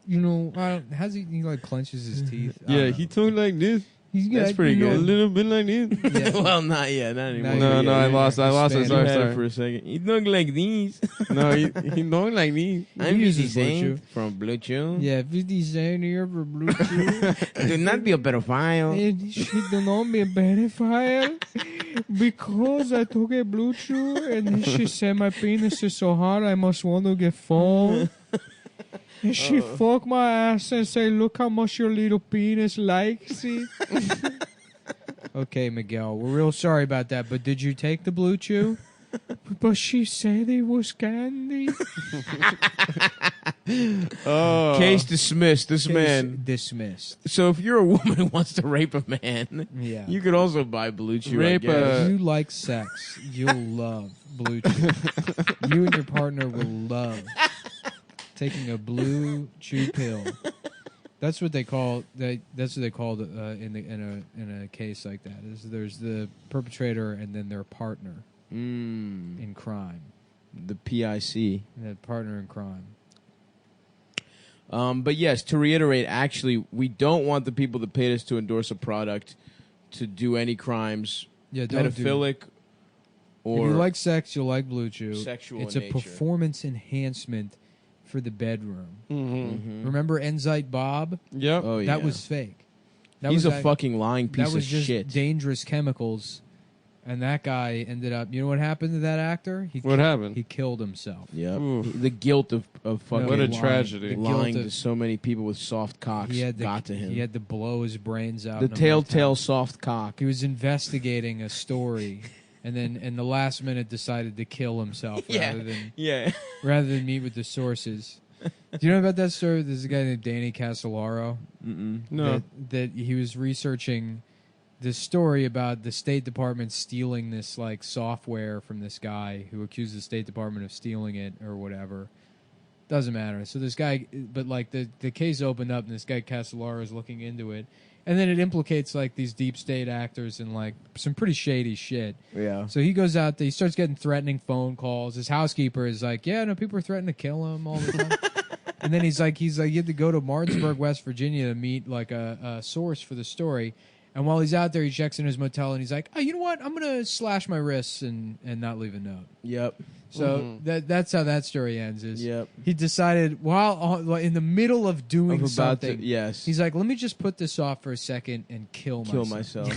Speaker 3: you know, how's he like clenches his teeth? I don't know.
Speaker 2: He talked like this.
Speaker 3: He's
Speaker 1: That's
Speaker 3: got,
Speaker 1: pretty
Speaker 3: you know,
Speaker 2: A
Speaker 1: good.
Speaker 2: little bit like this.
Speaker 3: Yeah.
Speaker 1: Well, not yet, not anymore.
Speaker 3: No,
Speaker 2: No, I lost it.
Speaker 3: Hispanic.
Speaker 1: You
Speaker 2: Sorry,
Speaker 1: had it
Speaker 2: sorry.
Speaker 1: for a second. You look like these.
Speaker 2: No, he talked like this.
Speaker 1: I'm
Speaker 3: He
Speaker 1: Busy
Speaker 3: uses Blue Chew.
Speaker 1: Cent from Blue Chew.
Speaker 3: Yeah, 50 Cent here for Blue Chew.
Speaker 1: Do not be a pedophile.
Speaker 3: And she do not be a pedophile because I took a Blue Chew and then she said my penis is so hard I must want to get full. And she fuck my ass and say, look how much your little penis likes it. Okay, Miguel, we're real sorry about that, but did you take the Blue Chew? But she said it was candy.
Speaker 2: Oh.
Speaker 1: Case dismissed. This man.
Speaker 3: Dismissed.
Speaker 1: So if you're a woman who wants to rape a man,
Speaker 3: Yeah.
Speaker 1: you could also buy Blue Chew.
Speaker 2: Rape
Speaker 1: I guess.
Speaker 2: a-
Speaker 3: If you like sex, you'll love Blue Chew. You and your partner will love taking a Blue Chew pill. That's what they call that's what they call it in a case like that. There's the perpetrator and then their partner in crime.
Speaker 1: The PIC.
Speaker 3: The partner in crime.
Speaker 1: But yes, to reiterate, actually, we don't want the people that paid us to endorse a product to do any crimes,
Speaker 3: Yeah, don't do.
Speaker 1: pedophilic
Speaker 3: If
Speaker 1: or
Speaker 3: you like sex, you'll like Blue Chew.
Speaker 1: sexual
Speaker 3: It's
Speaker 1: in
Speaker 3: a
Speaker 1: nature.
Speaker 3: performance enhancement for the bedroom.
Speaker 2: Mm-hmm.
Speaker 3: Remember Enzyte Bob?
Speaker 2: Yep.
Speaker 1: Oh, yeah.
Speaker 3: That was fake. That
Speaker 1: He's
Speaker 3: was
Speaker 1: a fucking lying piece
Speaker 3: That was
Speaker 1: of
Speaker 3: just
Speaker 1: shit.
Speaker 3: dangerous chemicals, and that guy ended up. You know what happened to that actor?
Speaker 2: What happened?
Speaker 3: He killed himself.
Speaker 1: Yep.
Speaker 2: Oof.
Speaker 1: The guilt of fucking
Speaker 2: What a
Speaker 3: lying.
Speaker 2: tragedy.
Speaker 3: The guilt
Speaker 1: lying
Speaker 3: of-
Speaker 1: to so many people with soft cocks
Speaker 3: He had to,
Speaker 1: got to him.
Speaker 3: He had to blow his brains out.
Speaker 1: The
Speaker 3: in a
Speaker 1: telltale
Speaker 3: motel.
Speaker 1: soft cock.
Speaker 3: He was investigating a story, and then in the last minute decided to kill himself
Speaker 1: Yeah.
Speaker 3: rather than meet with the sources. Do you know about that story? There's a guy named Danny Casolaro.
Speaker 1: Mm-mm.
Speaker 2: No.
Speaker 3: That he was researching this story about the State Department stealing this like software from this guy who accused the State Department of stealing it or whatever. Doesn't matter. So this guy, but like the case opened up and this guy Casolaro is looking into it, and then it implicates like these deep state actors and like some pretty shady shit.
Speaker 1: Yeah.
Speaker 3: So he goes out there, he starts getting threatening phone calls. His housekeeper is like, yeah, no, people are threatening to kill him all the time. And then he's like, you had to go to Martinsburg, West Virginia to meet like a source for the story. And while he's out there, he checks in his motel and he's like, oh, you know what? I'm going to slash my wrists and not leave a note.
Speaker 1: Yep.
Speaker 3: So that's how that story ends. Is
Speaker 1: Yep.
Speaker 3: he decided while in the middle of doing
Speaker 1: I'm about
Speaker 3: something,
Speaker 1: to, yes.
Speaker 3: he's like, let me just put this off for a second and kill
Speaker 1: myself.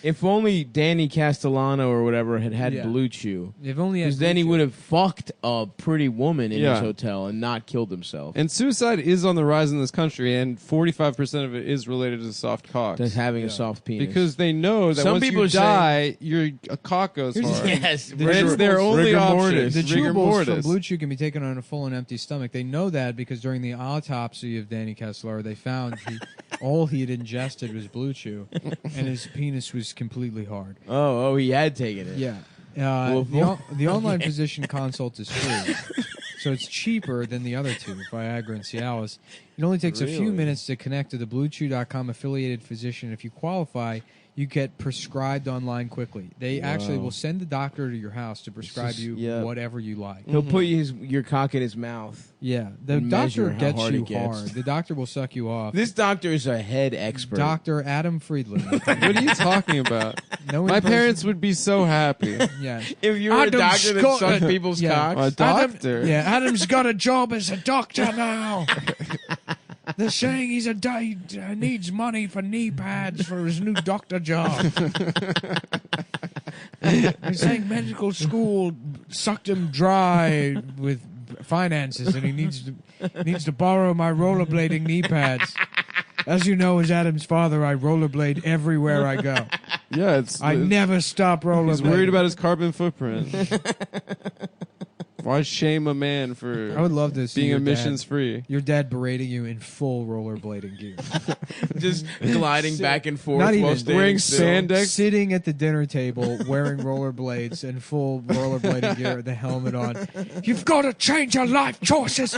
Speaker 1: If only Danny Castellano or whatever had
Speaker 3: Yeah.
Speaker 1: Blue Chew.
Speaker 3: If only he had
Speaker 1: Because then he
Speaker 3: Blue Chew.
Speaker 1: would have fucked a pretty woman in
Speaker 2: Yeah.
Speaker 1: his hotel and not killed himself.
Speaker 2: And suicide is on the rise in this country, and 45% of it is related to soft cocks.
Speaker 1: Just having a
Speaker 3: Yeah.
Speaker 1: soft penis.
Speaker 2: Because they know that
Speaker 1: Some
Speaker 2: once
Speaker 1: people
Speaker 2: you
Speaker 1: are saying-
Speaker 2: die, your a cock goes
Speaker 3: Here's the
Speaker 2: hard.
Speaker 3: thing.
Speaker 1: yes,
Speaker 2: And it's their only
Speaker 1: rigor
Speaker 2: option. mortis.
Speaker 3: The
Speaker 2: Rigor
Speaker 3: chewables
Speaker 2: mortis.
Speaker 3: from Blue Chew can be taken on a full and empty stomach. They know that because during the autopsy of Danny Kessler, they found all he had ingested was Blue Chew, and his penis was completely hard.
Speaker 1: Oh, he had taken it.
Speaker 3: Yeah.
Speaker 1: Well,
Speaker 3: The online physician consult is free, so it's cheaper than the other two, Viagra and Cialis. It only takes a few
Speaker 1: Really?
Speaker 3: minutes to connect to the BlueChew.com affiliated physician. If you qualify, you get prescribed online quickly. They actually will send the doctor to your house to prescribe you
Speaker 1: yeah.
Speaker 3: whatever you like.
Speaker 1: He'll put your cock in his mouth.
Speaker 3: Yeah, the
Speaker 1: And
Speaker 3: doctor
Speaker 1: measure how
Speaker 3: gets
Speaker 1: hard
Speaker 3: you
Speaker 1: it gets.
Speaker 3: hard. The doctor will suck you off.
Speaker 1: This doctor is a head expert.
Speaker 3: Dr. Adam Friedland.
Speaker 2: What are you talking about?
Speaker 3: No
Speaker 2: My
Speaker 3: in-person-
Speaker 2: parents would be so happy.
Speaker 3: Yeah.
Speaker 1: If you were a
Speaker 3: Adam
Speaker 1: doctor that
Speaker 3: Scott-
Speaker 1: sucked people's
Speaker 3: Yeah.
Speaker 2: A
Speaker 1: cocks,
Speaker 2: doctor.
Speaker 3: Yeah, Adam's got a job as a doctor now. They're saying he needs money for knee pads for his new doctor job. They're saying medical school sucked him dry with finances, and he needs to borrow my rollerblading knee pads. As you know, as Adam's father, I rollerblade everywhere I go.
Speaker 2: Yeah,
Speaker 3: I never stop rollerblading.
Speaker 2: He's worried about his carbon footprint. Why shame a man for
Speaker 3: I would love to see
Speaker 2: being
Speaker 3: your dad-
Speaker 2: emissions free?
Speaker 3: Your dad berating you in full rollerblading gear.
Speaker 1: just gliding back and forth
Speaker 3: Not even
Speaker 1: while standing
Speaker 2: wearing
Speaker 1: still.
Speaker 2: spandex.
Speaker 3: Sitting at the dinner table wearing rollerblades and full rollerblading gear with the helmet on. You've got to change your life choices.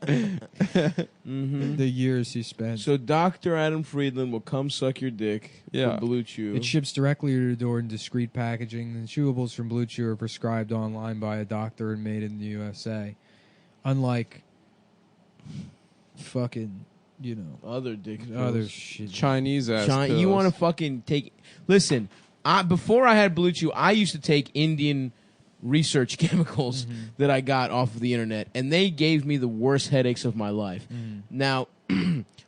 Speaker 3: The years he spent.
Speaker 1: So Dr. Adam Friedland will come suck your dick
Speaker 2: Yeah.
Speaker 1: for Blue Chew.
Speaker 3: It ships directly to your door in discreet packaging. The chewables from Blue Chew are prescribed online by a doctor and made in the USA. Unlike fucking,
Speaker 1: Other dick
Speaker 3: other
Speaker 1: pills.
Speaker 3: shit.
Speaker 2: Chinese ass.
Speaker 1: You
Speaker 2: pills.
Speaker 1: want to fucking take... Listen, before I had Blue Chew, I used to take Indian research chemicals that I got off of the internet, and they gave me the worst headaches of my life. Now,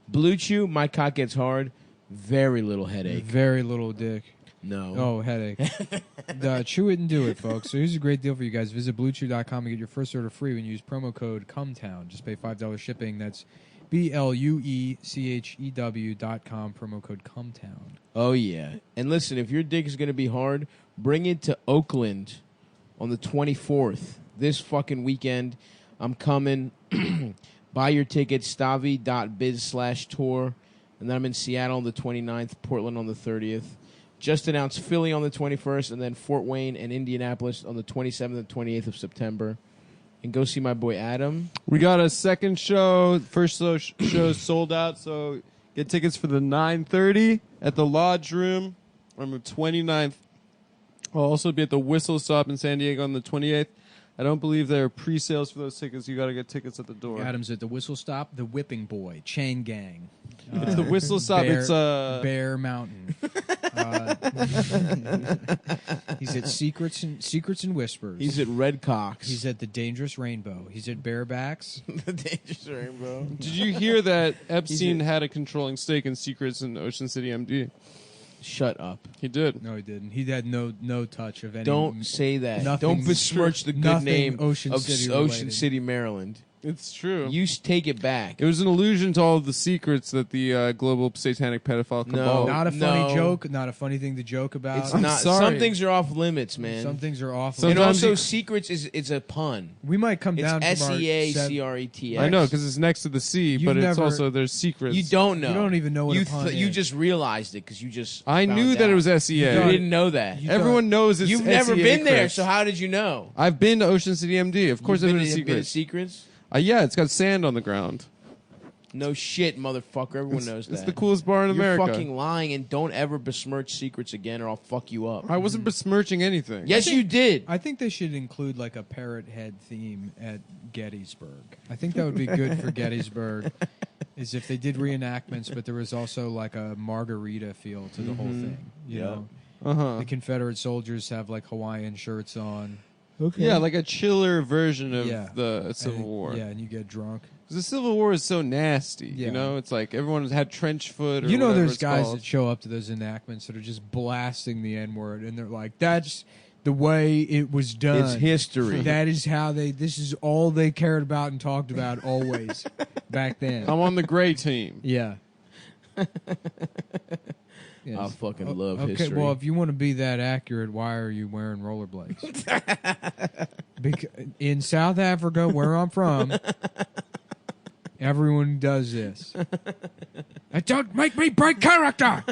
Speaker 1: Blue Chew, my cock gets hard, very little headache.
Speaker 3: Very little dick.
Speaker 1: No.
Speaker 3: Oh, headache. Chew it and do it, folks. So here's a great deal for you guys. Visit BlueChew.com and get your first order free when you use promo code CUMTOWN. Just pay $5 shipping. That's BLUECHEW.com, promo code CUMTOWN.
Speaker 1: Oh, yeah. And listen, if your dick is going to be hard, bring it to Oakland on the 24th. This fucking weekend, I'm coming. Buy your tickets, stavi.biz/tour. And then I'm in Seattle on the 29th, Portland on the 30th. Just announced Philly on the 21st, and then Fort Wayne and Indianapolis on the 27th and 28th of September. And go see my boy Adam.
Speaker 2: We got a second show. First show sold out, so get tickets for the 9:30 at the Lodge Room on the 29th. I'll also be at the Whistle Stop in San Diego on the 28th. I don't believe there are pre-sales for those tickets. You got to get tickets at the door.
Speaker 3: Adam's at the Whistle Stop, the Whipping Boy, Chain Gang.
Speaker 2: It's the Whistle Stop. It's
Speaker 3: Bear Mountain. He's at Secrets and Whispers.
Speaker 1: He's at Red Cox.
Speaker 3: He's at the Dangerous Rainbow. He's at Barebacks.
Speaker 1: the Dangerous Rainbow.
Speaker 2: Did you hear that Epstein had a controlling stake in Secrets in Ocean City, MD?
Speaker 1: Shut up.
Speaker 2: He did.
Speaker 3: No, he didn't. He had no touch of any.
Speaker 1: Don't say that.
Speaker 3: Nothing-
Speaker 1: Don't besmirch the good
Speaker 3: nothing
Speaker 1: name
Speaker 3: Ocean
Speaker 1: of
Speaker 3: City
Speaker 1: Ocean
Speaker 3: related.
Speaker 1: City, Maryland.
Speaker 2: It's true.
Speaker 1: You take it back.
Speaker 2: It was an allusion to all of the secrets that the global satanic pedophile cabal.
Speaker 3: Not a funny
Speaker 1: No.
Speaker 3: joke. Not a funny thing to joke about.
Speaker 1: It's
Speaker 2: I'm
Speaker 1: not.
Speaker 2: sorry.
Speaker 1: Some things are off limits, man.
Speaker 3: Some things are off.
Speaker 2: Some-
Speaker 1: and
Speaker 2: Sometimes
Speaker 1: also,
Speaker 2: you-
Speaker 1: secrets is a pun.
Speaker 3: We might come
Speaker 1: It's
Speaker 3: down from our
Speaker 1: SEACRETS.
Speaker 2: I know because it's next to the sea,
Speaker 3: You've
Speaker 2: but it's
Speaker 3: never-
Speaker 2: also there's secrets.
Speaker 1: You don't know.
Speaker 3: You don't even know what
Speaker 1: you
Speaker 3: a pun
Speaker 1: You
Speaker 3: is.
Speaker 1: just realized it because you just.
Speaker 2: I
Speaker 1: found
Speaker 2: knew that
Speaker 1: out.
Speaker 2: it was SEA.
Speaker 1: You didn't know that.
Speaker 3: You
Speaker 2: Everyone knows it's
Speaker 1: You've never
Speaker 2: SEA
Speaker 1: been there,
Speaker 2: Crips.
Speaker 1: so how did you know?
Speaker 2: I've been to Ocean City, MD. Of course, I've been to
Speaker 1: You've been to
Speaker 2: secrets.
Speaker 1: secrets.
Speaker 2: Yeah, it's got sand on the ground.
Speaker 1: No shit, motherfucker. Everyone knows that.
Speaker 2: It's the coolest bar in
Speaker 1: You're
Speaker 2: America.
Speaker 1: fucking lying, and don't ever besmirch secrets again, or I'll fuck you up.
Speaker 2: I wasn't besmirching anything.
Speaker 1: Yes, you did.
Speaker 3: I think they should include like a parrot head theme at Gettysburg. I think that would be good for Gettysburg. Is if they did reenactments, but there was also like a margarita feel to the whole thing. You
Speaker 1: Yep.
Speaker 3: know,
Speaker 2: Uh-huh.
Speaker 3: the Confederate soldiers have like Hawaiian shirts on.
Speaker 2: Yeah, like a chiller version of
Speaker 3: Yeah.
Speaker 2: the Civil
Speaker 3: And-
Speaker 2: War.
Speaker 3: Yeah, and you get drunk.
Speaker 2: 'Cause the Civil War is so nasty.
Speaker 3: Yeah.
Speaker 2: You know, it's like everyone had trench foot. Or
Speaker 3: You know,
Speaker 2: whatever
Speaker 3: there's
Speaker 2: it's
Speaker 3: guys
Speaker 2: called.
Speaker 3: that show up to those enactments that are just blasting the N word, and they're like, "That's the way it was done.
Speaker 1: It's history.
Speaker 3: That is how they. This is all they cared about and talked about always back then."
Speaker 2: I'm on the gray team.
Speaker 3: Yeah. Yes.
Speaker 1: I fucking love
Speaker 3: Okay,
Speaker 1: history.
Speaker 3: well, if you want to be that accurate, why are you wearing rollerblades? In South Africa, where I'm from, everyone does this. Don't make me break character.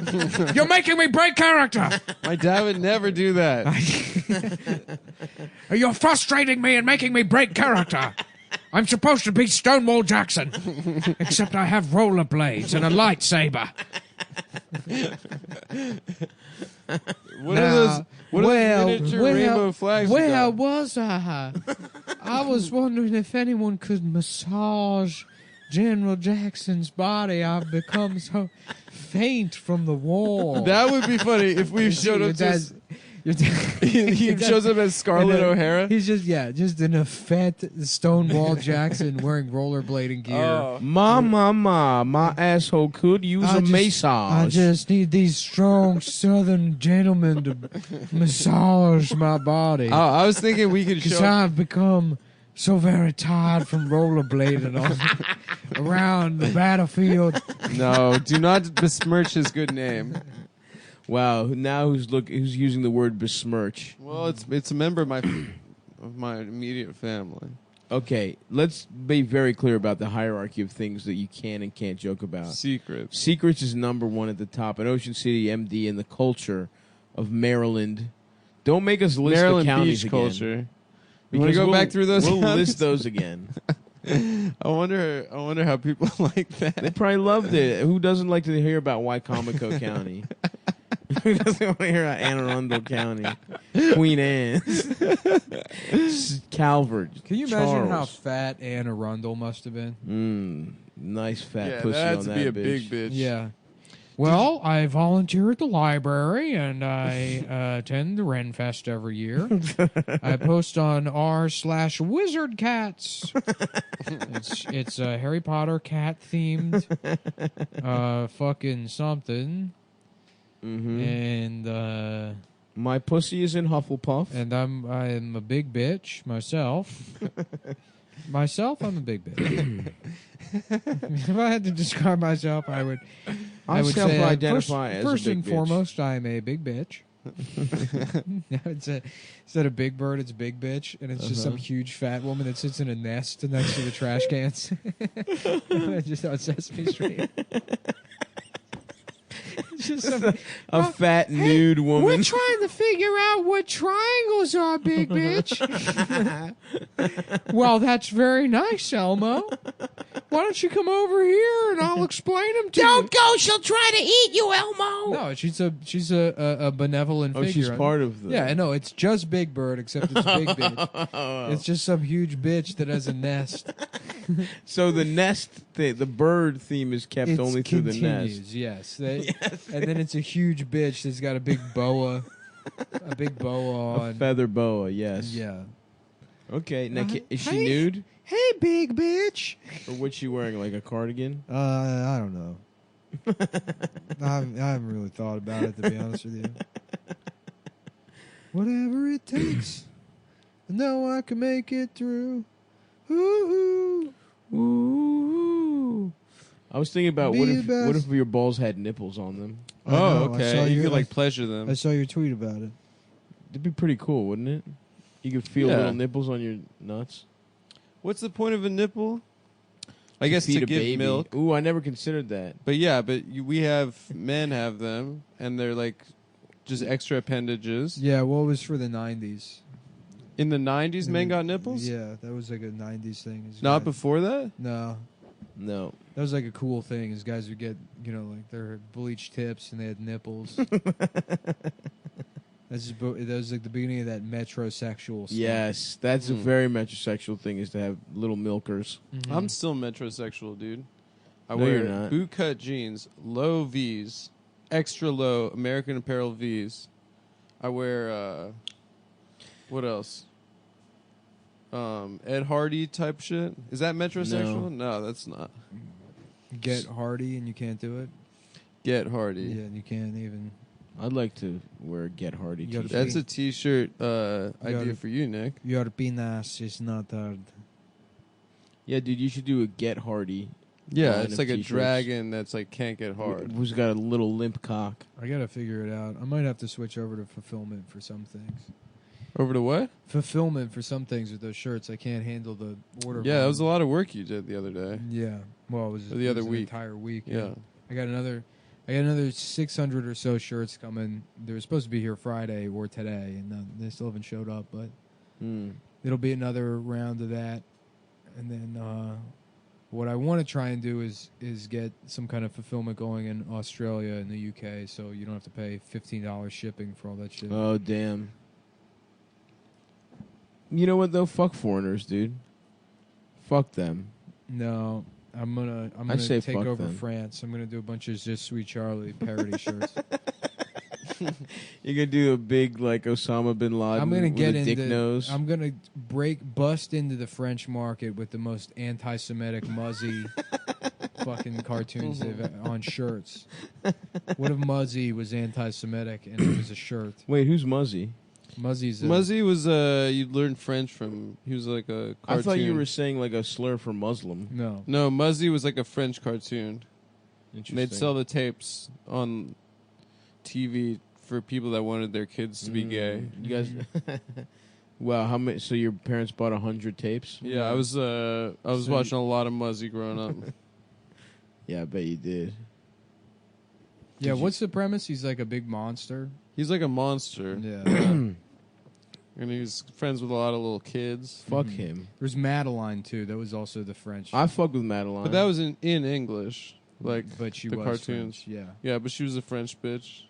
Speaker 3: You're making me break character.
Speaker 2: My dad would never do that.
Speaker 3: You're frustrating me and making me break character. I'm supposed to be Stonewall Jackson, except I have rollerblades and a lightsaber.
Speaker 2: What are those? What are those miniature rainbow flags? you
Speaker 3: Where
Speaker 2: got?
Speaker 3: was I? I was wondering if anyone could massage General Jackson's body. I've become so faint from the war.
Speaker 2: That would be funny if we showed up to. He shows up as Scarlett O'Hara.
Speaker 3: He's just in a fat Stonewall Jackson wearing rollerblading gear.
Speaker 2: Oh.
Speaker 1: My asshole could use a massage.
Speaker 3: I just need these strong Southern gentlemen to massage my body.
Speaker 2: Oh, I was thinking we could
Speaker 3: Because
Speaker 2: show.
Speaker 3: I've become so very tired from rollerblading around the battlefield.
Speaker 2: No, do not besmirch his good name.
Speaker 1: Wow, now who's using the word besmirch?
Speaker 2: Well, it's a member of my immediate family.
Speaker 1: Okay, let's be very clear about the hierarchy of things that you can and can't joke about.
Speaker 2: Secrets.
Speaker 1: Secrets is number one at the top, and Ocean City, MD, and the culture of Maryland. Don't make us list
Speaker 2: Maryland
Speaker 1: the counties
Speaker 2: beach
Speaker 1: again.
Speaker 2: culture. You want
Speaker 1: because
Speaker 2: to go back through those?
Speaker 1: We'll
Speaker 2: counties?
Speaker 1: list those again.
Speaker 2: I wonder how people like
Speaker 1: They
Speaker 2: that.
Speaker 1: probably loved it. Who doesn't like to hear about Wycomico County? Who doesn't want to hear about Anne Arundel County? Queen Anne. Calvert.
Speaker 3: Can you imagine how
Speaker 1: Charles.
Speaker 3: fat Anne Arundel must have been?
Speaker 1: Nice fat
Speaker 2: Yeah,
Speaker 1: pussy
Speaker 2: that had
Speaker 1: on
Speaker 2: to
Speaker 1: that
Speaker 2: be a
Speaker 1: bitch.
Speaker 2: big bitch.
Speaker 3: Yeah. Well, I volunteer at the library and I attend the Ren Fest every year. I post on r/Wizard Cats. It's a Harry Potter cat themed fucking something.
Speaker 1: Mm-hmm.
Speaker 3: And
Speaker 1: My pussy is in Hufflepuff.
Speaker 3: and I'm a big bitch myself. I'm a big bitch. If I had to describe myself, I would say
Speaker 1: self-identify as a
Speaker 3: first
Speaker 1: big
Speaker 3: and
Speaker 1: bitch.
Speaker 3: foremost, I'm a big bitch. Instead of Big Bird, it's Big Bitch, and it's just some huge fat woman that sits in a nest next to the trash cans. Just on Sesame Street. It's just some,
Speaker 1: a fat nude woman.
Speaker 3: we're trying to figure out what triangles are, Big Bitch. Well, that's very nice, Elmo. Why don't you come over here and I'll explain them to you?
Speaker 1: Don't go. She'll try to eat you, Elmo.
Speaker 3: No, she's a benevolent
Speaker 1: Oh,
Speaker 3: figure.
Speaker 1: she's part of the...
Speaker 3: Yeah, I know. It's just Big Bird, except it's Big Bitch. It's just some huge bitch that has a nest.
Speaker 1: So the nest, the bird theme is kept
Speaker 3: It
Speaker 1: only through the
Speaker 3: continues,
Speaker 1: nest.
Speaker 3: yes. And then it's a huge bitch that's got a big boa. A big boa
Speaker 1: A
Speaker 3: on.
Speaker 1: feather boa, yes.
Speaker 3: Yeah.
Speaker 1: Okay, now is she
Speaker 3: Hey.
Speaker 1: nude?
Speaker 3: Hey, big bitch.
Speaker 1: Or what's she wearing, like a cardigan?
Speaker 3: I don't know. I haven't really thought about it, to be honest with you. Whatever it takes. I know I can make it through. Ooh.
Speaker 1: Ooh. I was thinking about
Speaker 3: Be
Speaker 1: what
Speaker 3: the
Speaker 1: if
Speaker 3: best.
Speaker 1: your balls had nipples on them?
Speaker 3: I know, I saw
Speaker 2: okay. You
Speaker 3: your-
Speaker 2: could like pleasure them.
Speaker 3: I saw your tweet about it.
Speaker 1: It'd be pretty cool, wouldn't it? You could feel
Speaker 2: Yeah.
Speaker 1: little nipples on your nuts.
Speaker 2: What's the point of a nipple? I guess
Speaker 1: Feed
Speaker 2: to
Speaker 1: a
Speaker 2: give
Speaker 1: baby.
Speaker 2: milk.
Speaker 1: Ooh, I never considered that.
Speaker 2: But yeah, we have men have them, and they're like just extra appendages.
Speaker 3: Yeah, well, it was for the 90s.
Speaker 2: In the 90s, men got nipples?
Speaker 3: Yeah, that was like a 90s thing. is
Speaker 2: Not
Speaker 3: guys-
Speaker 2: before that?
Speaker 3: No.
Speaker 1: No.
Speaker 3: That was like a cool thing, is guys would get, like their bleached tips and they had nipples. That was like the beginning of that metrosexual stuff.
Speaker 1: Yes, that's a very metrosexual thing, is to have little milkers.
Speaker 3: Mm-hmm.
Speaker 2: I'm still metrosexual, dude. I
Speaker 1: No,
Speaker 2: wear
Speaker 1: you're not.
Speaker 2: bootcut jeans, low V's, extra low American Apparel V's. I wear, what else? Ed Hardy type shit. Is that metrosexual? No, that's not.
Speaker 3: Get Hardy and you can't do it.
Speaker 2: Get Hardy.
Speaker 3: Yeah, and you can't even.
Speaker 1: I'd like to wear a Get Hardy
Speaker 3: You gotta
Speaker 1: t-shirt.
Speaker 2: That's a t-shirt idea
Speaker 3: gotta-
Speaker 2: for you, Nick.
Speaker 3: Your penis is not hard.
Speaker 1: Yeah, dude, you should do a Get Hardy
Speaker 2: Yeah,
Speaker 1: line
Speaker 2: it's
Speaker 1: of
Speaker 2: like a
Speaker 1: t-shirts.
Speaker 2: dragon that's like can't get hard.
Speaker 1: Who's got a little limp cock.
Speaker 3: I gotta figure it out. I might have to switch over to fulfillment for some things.
Speaker 2: Over to what?
Speaker 3: Fulfillment for some things with those shirts. I can't handle the order.
Speaker 2: Yeah, that was a
Speaker 3: volume.
Speaker 2: lot of work you did the other day.
Speaker 3: Yeah. Well, it was
Speaker 2: The other
Speaker 3: it was
Speaker 2: week.
Speaker 3: an entire week.
Speaker 2: Yeah.
Speaker 3: I got another 600 or so shirts coming. They were supposed to be here Friday or today, and they still haven't showed up. But it'll be another round of that, and then what I want to try and do is get some kind of fulfillment going in Australia and the UK, so you don't have to pay $15 shipping for all that shit.
Speaker 1: Oh, damn. You know what, though? Fuck foreigners, dude. Fuck them.
Speaker 3: No, I'm gonna
Speaker 1: say
Speaker 3: take
Speaker 1: fuck
Speaker 3: over
Speaker 1: them.
Speaker 3: France. I'm gonna do a bunch of Je Suis Charlie parody shirts.
Speaker 1: You're going to do a big, like, Osama bin Laden
Speaker 3: I'm gonna
Speaker 1: with
Speaker 3: get
Speaker 1: a dick
Speaker 3: into.
Speaker 1: nose.
Speaker 3: I'm gonna bust into the French market with the most anti-Semitic Muzzy fucking cartoons they've on shirts. What if Muzzy was anti-Semitic and it was a shirt?
Speaker 1: Wait, who's Muzzy?
Speaker 3: Muzzy's
Speaker 2: Muzzy was you learned French from. He was like a cartoon.
Speaker 1: I thought you were saying, like, a slur for Muslim.
Speaker 3: no.
Speaker 2: No, Muzzy was like a French cartoon.
Speaker 1: Interesting.
Speaker 2: They'd sell the tapes on TV for people that wanted their kids to be gay.
Speaker 1: You guys... Wow, how many? So your parents bought 100 tapes?
Speaker 2: Yeah, I was
Speaker 1: So
Speaker 2: watching a lot of Muzzy growing up.
Speaker 1: Yeah, I bet you did.
Speaker 3: Yeah, what's the premise? He's like a big monster.
Speaker 2: He's like a monster,
Speaker 3: Yeah.
Speaker 2: and he's friends with a lot of little kids.
Speaker 1: Fuck him.
Speaker 3: There's Madeline too. That was also the French.
Speaker 1: I fuck with Madeline.
Speaker 2: But that was in English, like
Speaker 3: but she
Speaker 2: the
Speaker 3: was
Speaker 2: cartoons.
Speaker 3: French, yeah.
Speaker 2: Yeah, but she was a French bitch.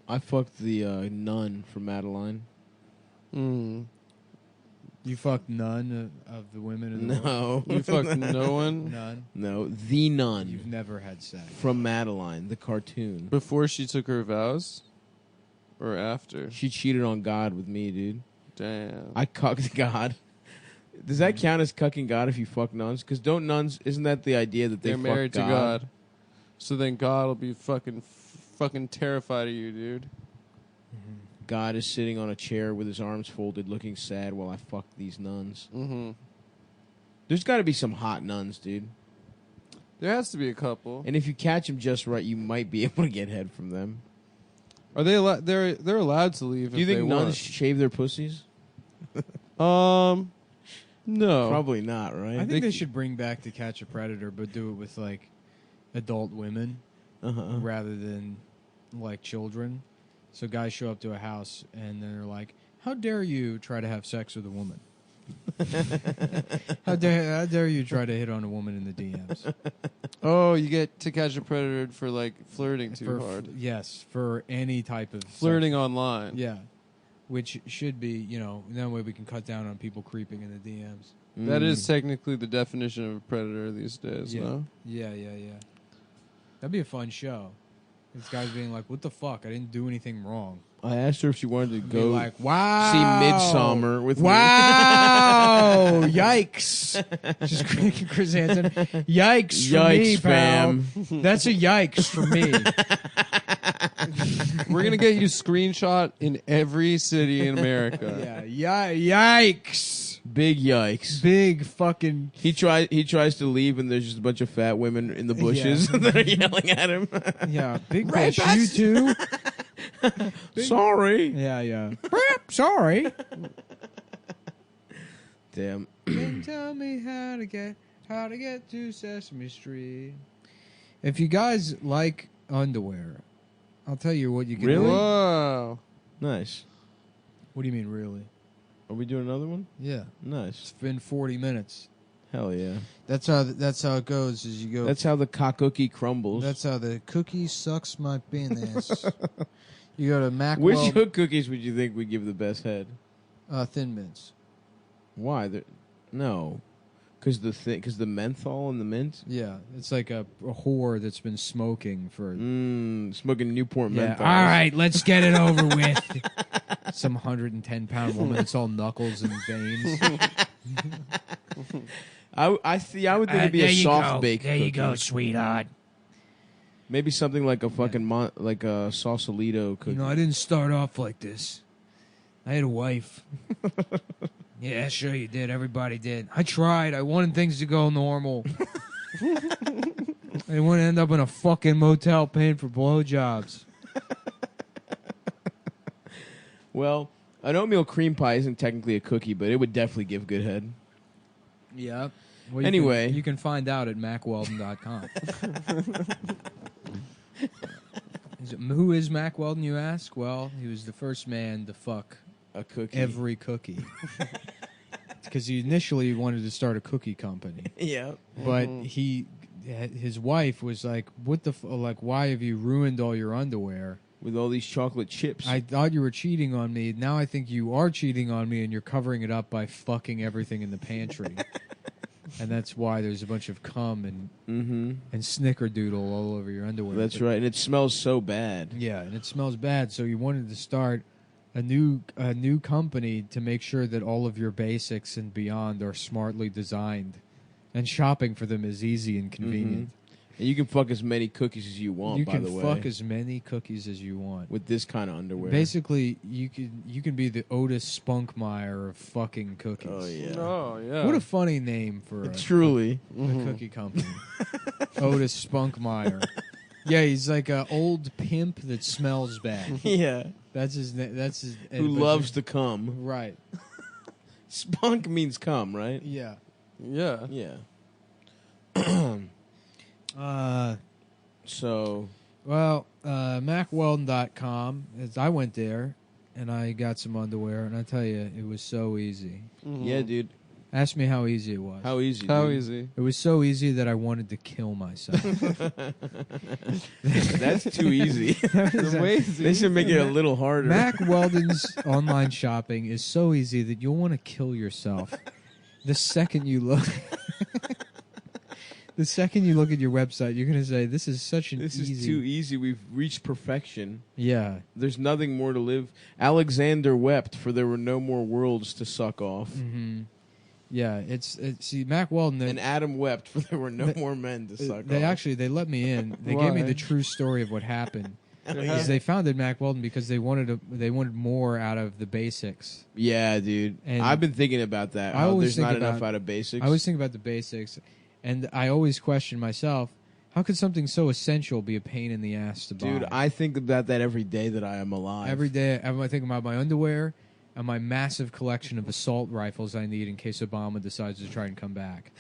Speaker 1: I fucked the nun from Madeline.
Speaker 2: Mm.
Speaker 3: You fucked none of the women in the world?
Speaker 1: No.
Speaker 2: You fucked no one
Speaker 3: None.
Speaker 1: No, the nun
Speaker 3: You've never had sex.
Speaker 1: from Madeline, the cartoon.
Speaker 2: before she took her vows, or after.
Speaker 1: She cheated on God with me, dude.
Speaker 2: Damn.
Speaker 1: I cucked God. Does that count as cucking God if you fuck nuns? Because don't nuns, isn't that the idea that
Speaker 2: They're
Speaker 1: fuck
Speaker 2: married to God, so then God will be fucking terrified of you, dude.
Speaker 1: God is sitting on a chair with his arms folded looking sad while I fuck these nuns.
Speaker 2: Mm-hmm.
Speaker 1: There's got to be some hot nuns, dude.
Speaker 2: There has to be a couple.
Speaker 1: And if you catch them just right, you might be able to get head from them.
Speaker 2: Are they? They're allowed to leave.
Speaker 1: Do you
Speaker 2: if they
Speaker 1: think nuns
Speaker 2: want.
Speaker 1: shave their pussies?
Speaker 2: No.
Speaker 1: Probably not, right?
Speaker 3: I think they should bring back To Catch a Predator, but do it with like adult women
Speaker 1: Uh-huh.
Speaker 3: rather than like children. So guys show up to a house and then they're like, "How dare you try to have sex with a woman? How dare you try to hit on a woman in the DMs?"
Speaker 2: Oh, you get To Catch a Predator for like flirting too hard.
Speaker 3: Yes, for any type of
Speaker 2: Flirting
Speaker 3: sex.
Speaker 2: online.
Speaker 3: Yeah, which should be, that way we can cut down on people creeping in the DMs.
Speaker 2: That is technically the definition of a predator these days,
Speaker 3: Yeah.
Speaker 2: no?
Speaker 3: Yeah. That'd be a fun show. These guys being like, "What the fuck? I didn't do anything wrong."
Speaker 1: I asked her if she wanted to
Speaker 3: Be
Speaker 1: go
Speaker 3: like, "Wow,
Speaker 1: see Midsummer with
Speaker 3: wow, yikes!" Just Chris Hansen. Yikes for me,
Speaker 1: Yikes,
Speaker 3: pal.
Speaker 1: fam.
Speaker 3: That's a yikes for me.
Speaker 2: We're going to get you screenshot in every city in America.
Speaker 3: Yikes!
Speaker 1: Big yikes.
Speaker 3: Big fucking.
Speaker 1: He tries to leave and there's just a bunch of fat women in the bushes that are yelling at him.
Speaker 3: Yeah, big
Speaker 1: Right,
Speaker 3: bitch. You too.
Speaker 1: Sorry.
Speaker 3: Yeah. Sorry.
Speaker 1: Damn.
Speaker 3: Tell me how to get to Sesame Street. If you guys like underwear, I'll tell you what you can
Speaker 1: Really?
Speaker 3: do.
Speaker 2: Whoa.
Speaker 1: Nice.
Speaker 3: What do you mean, really?
Speaker 1: Are we doing another one?
Speaker 3: Yeah,
Speaker 1: Nice.
Speaker 3: it's been 40 minutes.
Speaker 1: Hell yeah.
Speaker 3: That's how it goes. Is you go.
Speaker 1: That's how the cock cookie crumbles.
Speaker 3: That's how the cookie sucks my penis. You go to
Speaker 1: Which
Speaker 3: Macwell
Speaker 1: cookies would you think would give the best head?
Speaker 3: Thin Mints.
Speaker 1: Why? No. Because the menthol and the mint?
Speaker 3: Yeah, it's like a whore that's been smoking for.
Speaker 1: Smoking Newport
Speaker 3: Yeah.
Speaker 1: menthol.
Speaker 3: All right, let's get it over with. Some 110-pound woman that's all knuckles and veins.
Speaker 1: I would think it'd be a soft bake.
Speaker 4: There you go,
Speaker 1: cookie.
Speaker 4: sweetheart.
Speaker 1: Maybe something like a fucking like a Sausalito cookie.
Speaker 3: I didn't start off like this. I had a wife.
Speaker 4: Yeah, sure you did. Everybody did.
Speaker 3: I tried. I wanted things to go normal. They want to end up in a fucking motel paying for blowjobs.
Speaker 1: Well, an oatmeal cream pie isn't technically a cookie, but it would definitely give good head.
Speaker 3: Yep. Well,
Speaker 1: Anyway.
Speaker 3: you can find out at macweldon.com. Who is Mac Weldon, you ask? Well, he was the first man to fuck
Speaker 1: A cookie.
Speaker 3: every cookie. Because he initially wanted to start a cookie company.
Speaker 1: Yeah.
Speaker 3: But his wife was like, "What the why have you ruined all your underwear?
Speaker 1: With all these chocolate chips.
Speaker 3: I thought you were cheating on me. Now I think you are cheating on me, and you're covering it up by fucking everything in the pantry." And that's why there's a bunch of cum and snickerdoodle all over your underwear.
Speaker 1: That's right. And it smells so bad.
Speaker 3: Yeah, and it smells bad. So you wanted to start a new company to make sure that all of your basics and beyond are smartly designed, and shopping for them is easy and convenient.
Speaker 1: And you can fuck as many cookies as you want,
Speaker 3: You
Speaker 1: by
Speaker 3: can
Speaker 1: the way.
Speaker 3: fuck as many cookies as you want.
Speaker 1: with this kind of underwear.
Speaker 3: Basically, you can be the Otis Spunkmeyer of fucking cookies.
Speaker 1: Oh, yeah.
Speaker 2: Oh, yeah.
Speaker 3: What a funny name for a
Speaker 1: Truly.
Speaker 3: cookie company. Otis Spunkmeyer. Yeah, he's like an old pimp that smells bad.
Speaker 1: Yeah.
Speaker 3: That's his name. That's his.
Speaker 1: Who loves to cum.
Speaker 3: Right.
Speaker 1: Spunk means cum, right?
Speaker 3: Yeah.
Speaker 2: Yeah.
Speaker 1: Yeah. So,
Speaker 3: Well, MacWeldon.com. I went there and I got some underwear, and I tell you, it was so easy.
Speaker 1: yeah, dude.
Speaker 3: Ask me how easy it was.
Speaker 1: How easy?
Speaker 2: How
Speaker 1: dude?
Speaker 2: easy?
Speaker 3: It was so easy that I wanted to kill myself.
Speaker 1: That's too easy. They should make it a little harder.
Speaker 3: Mac Weldon's online shopping is so easy that you'll want to kill yourself the second you look. The second you look at your website, you're going to say, "This is such an
Speaker 1: This
Speaker 3: easy."
Speaker 1: is too easy. We've reached perfection.
Speaker 3: Yeah.
Speaker 1: There's nothing more to live. Alexander wept, for there were no more worlds to suck off.
Speaker 3: Mm-hmm. Yeah. It's see, Mac Weldon.
Speaker 1: And Adam wept, for there were no more men to suck
Speaker 3: They
Speaker 1: off.
Speaker 3: actually they let me in. They gave me
Speaker 2: Why?
Speaker 3: the true story of what happened.
Speaker 1: Oh,
Speaker 3: Is they founded Mac Weldon because they wanted more out of the basics.
Speaker 1: Yeah, dude.
Speaker 3: And
Speaker 1: I've been thinking about that.
Speaker 3: I
Speaker 1: How
Speaker 3: always
Speaker 1: there's
Speaker 3: think
Speaker 1: not enough
Speaker 3: about-
Speaker 1: out of basics.
Speaker 3: I always think about the basics, and I always question myself: how could something so essential be a pain in the ass to buy?
Speaker 1: Dude, I think about that every day that I am alive.
Speaker 3: Every day, I think about my underwear and my massive collection of assault rifles I need in case Obama decides to try and come back.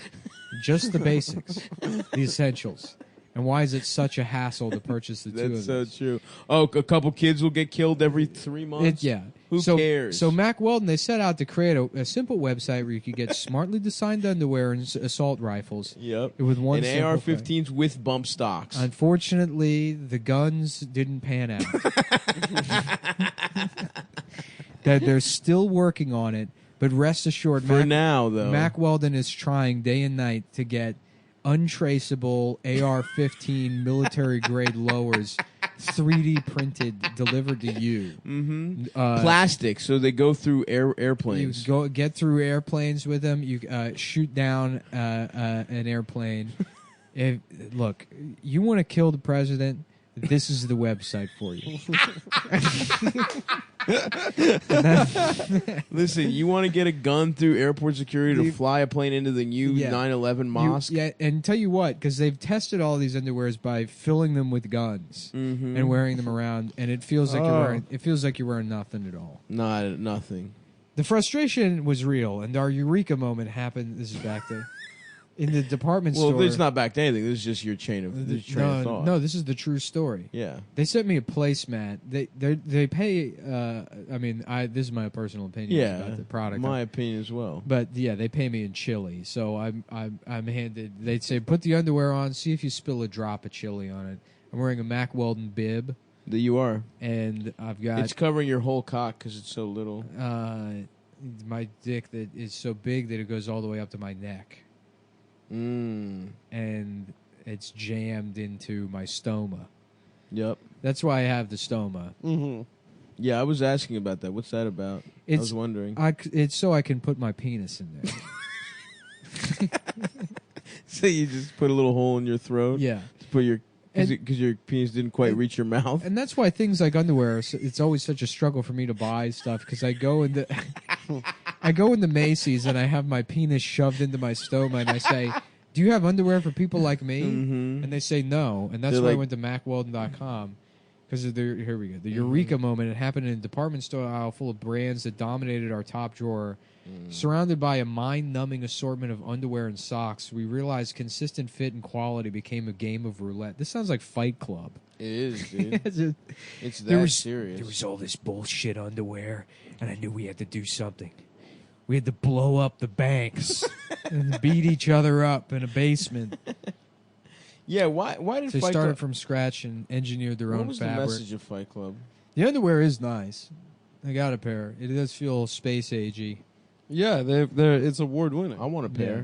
Speaker 3: Just the basics, the essentials. And why is it such a hassle to purchase the two
Speaker 1: That's
Speaker 3: of
Speaker 1: so
Speaker 3: those?
Speaker 1: true. Oh, a couple kids will get killed every 3 months?
Speaker 3: Yeah.
Speaker 1: Who cares?
Speaker 3: So Mac Weldon, they set out to create a simple website where you could get smartly designed underwear and assault rifles.
Speaker 1: Yep.
Speaker 3: With one
Speaker 1: and
Speaker 3: simple
Speaker 1: AR-15s with bump stocks.
Speaker 3: Unfortunately, the guns didn't pan out. That they're still working on it, but rest assured,
Speaker 1: For now, though.
Speaker 3: Mac Weldon is trying day and night to get untraceable AR-15 military-grade lowers 3D printed, delivered to you.
Speaker 1: Mm-hmm. Plastic, so they go through
Speaker 3: You
Speaker 1: airplanes.
Speaker 3: go get through airplanes with them. You shoot down an airplane. Look, you want to kill the president? This is the website for you.
Speaker 1: Listen, you want to get a gun through airport security to
Speaker 3: You-
Speaker 1: fly a plane into the new
Speaker 3: Yeah.
Speaker 1: 9/11 mosque?
Speaker 3: Yeah, and tell you what, because they've tested all these underwears by filling them with guns
Speaker 1: Mm-hmm.
Speaker 3: and wearing them around, and it feels like
Speaker 2: Oh.
Speaker 3: you're wearing nothing at all.
Speaker 1: Nothing.
Speaker 3: The frustration was real, and our eureka moment happened. This is back to in the department
Speaker 1: Well,
Speaker 3: store.
Speaker 1: it's not back to anything. This is just your train of thought.
Speaker 3: No, this is the true story.
Speaker 1: Yeah.
Speaker 3: They sent me a placemat. They pay. This is my personal opinion
Speaker 1: Yeah.
Speaker 3: about the product.
Speaker 1: My opinion as well.
Speaker 3: But yeah, they pay me in chili, so I'm handed. They'd say put the underwear on, see if you spill a drop of chili on it. I'm wearing a Mac Weldon bib,
Speaker 1: That you are.
Speaker 3: and I've got
Speaker 1: It's covering your whole cock because it's so little.
Speaker 3: my dick that is so big that it goes all the way up to my neck, and it's jammed into my stoma.
Speaker 1: Yep.
Speaker 3: That's why I have the stoma.
Speaker 2: Mm-hmm.
Speaker 1: Yeah, I was asking about that. What's that about? I was wondering.
Speaker 3: It's so I can put my penis in there.
Speaker 1: So you just put a little hole in your throat?
Speaker 3: Yeah.
Speaker 1: To put your
Speaker 3: And-
Speaker 1: because your penis didn't quite reach your mouth.
Speaker 3: And that's why things like underwear, it's always such a struggle for me to buy stuff because I go into Macy's and I have my penis shoved into my stoma and I say, do you have underwear for people like me?
Speaker 1: Mhm.
Speaker 3: And they say no, and that's
Speaker 1: They're
Speaker 3: why I
Speaker 1: like-
Speaker 3: went to MacWeldon.com. Because of the here we go, the eureka moment. It happened in a department store aisle full of brands that dominated our top drawer. Surrounded by a mind-numbing assortment of underwear and socks, we realized consistent fit and quality became a game of roulette. This sounds like Fight Club.
Speaker 1: It is, dude. It's that
Speaker 3: There was
Speaker 1: serious.
Speaker 3: all this bullshit underwear, and I knew we had to do something. We had to blow up the banks and beat each other up in a basement.
Speaker 1: Yeah, why did
Speaker 3: They
Speaker 1: Fight
Speaker 3: started
Speaker 1: Club...
Speaker 3: from scratch and engineered their
Speaker 1: What
Speaker 3: own
Speaker 1: was
Speaker 3: fabric.
Speaker 1: the message of Fight Club?
Speaker 3: The underwear is nice. I got a pair. It does feel space agey.
Speaker 2: Yeah, they're it's award winning.
Speaker 1: I want a pair.
Speaker 3: Yeah.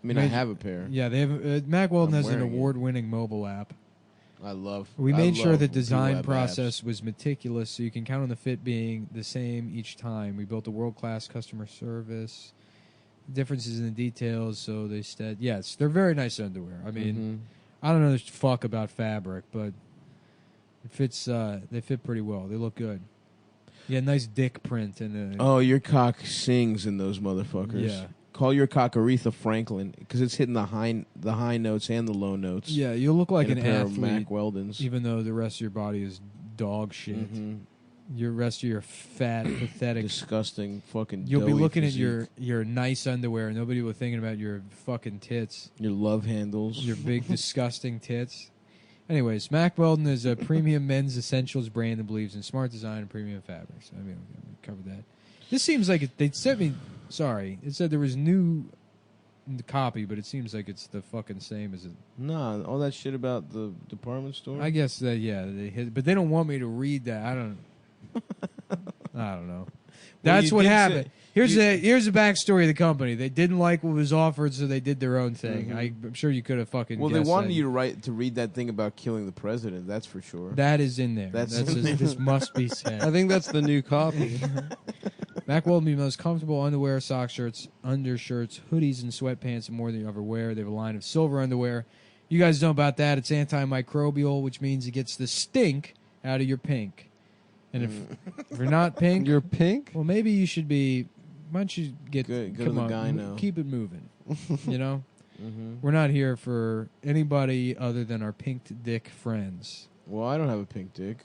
Speaker 1: I mean, I
Speaker 3: Major-
Speaker 1: have a pair.
Speaker 3: Yeah, they have. Mack Weldon
Speaker 1: I'm
Speaker 3: has an
Speaker 1: wearing it.
Speaker 3: award-winning mobile app.
Speaker 1: I love.
Speaker 3: We
Speaker 1: I
Speaker 3: made sure
Speaker 1: love
Speaker 3: the
Speaker 1: when people
Speaker 3: design
Speaker 1: have
Speaker 3: process
Speaker 1: apps.
Speaker 3: was meticulous, so you can count on the fit being the same each time. We built a world-class customer service. Differences in the details, so they said yes, they're very nice underwear. I mean, I don't know this fuck about fabric, but it fits. They fit pretty well. They look good. Yeah, nice dick print and.
Speaker 1: Oh, your cock sings in those motherfuckers.
Speaker 3: Yeah.
Speaker 1: Call your cock Aretha Franklin because it's hitting the high notes and the low notes.
Speaker 3: Yeah, you look like
Speaker 1: in
Speaker 3: an
Speaker 1: a pair of
Speaker 3: athlete,
Speaker 1: Mack Weldons.
Speaker 3: even though the rest of your body is dog shit.
Speaker 1: Mhm.
Speaker 3: Your rest of your fat, pathetic.
Speaker 1: Disgusting fucking.
Speaker 3: You'll be
Speaker 1: doughy
Speaker 3: looking
Speaker 1: physique.
Speaker 3: at your nice underwear, and nobody will be thinking about your fucking tits,
Speaker 1: your love handles.
Speaker 3: your big disgusting tits. Anyways, Mack Weldon is a premium men's essentials brand that believes in smart design and premium fabrics. I mean, we covered that. This seems like they sent me. Sorry, it said there was new copy, but it seems like it's the fucking same as it.
Speaker 1: Nah, all that shit about the department store.
Speaker 3: I guess that they hit, but they don't want me to read that. I don't know. That's
Speaker 1: you
Speaker 3: what
Speaker 1: did say-
Speaker 3: happened. Here's the backstory of the company. They didn't like what was offered, so they did their own thing.
Speaker 1: Mhm.
Speaker 3: I'm sure you could have fucking.
Speaker 1: Well, they
Speaker 3: guessed
Speaker 1: wanted
Speaker 3: that.
Speaker 1: you to read that thing about killing the president. That's for sure.
Speaker 3: That is in there.
Speaker 1: That's
Speaker 3: That's
Speaker 1: in there.
Speaker 3: this must be
Speaker 2: I
Speaker 3: said.
Speaker 2: think that's the new copy.
Speaker 3: Mack Weldon be the most comfortable underwear, sock shirts, undershirts, hoodies, and sweatpants and more than you ever wear. They have a line of silver underwear. You guys know about that. It's antimicrobial, which means it gets the stink out of your pink. And if you're not pink,
Speaker 2: You're pink?
Speaker 3: well, maybe you should be. Why don't you get
Speaker 1: Go to
Speaker 3: come
Speaker 1: the
Speaker 3: on,
Speaker 1: gyno.
Speaker 3: keep it moving? You know,
Speaker 1: Mm-hmm.
Speaker 3: we're not here for anybody other than our pink dick friends.
Speaker 1: Well, I don't have a pink dick.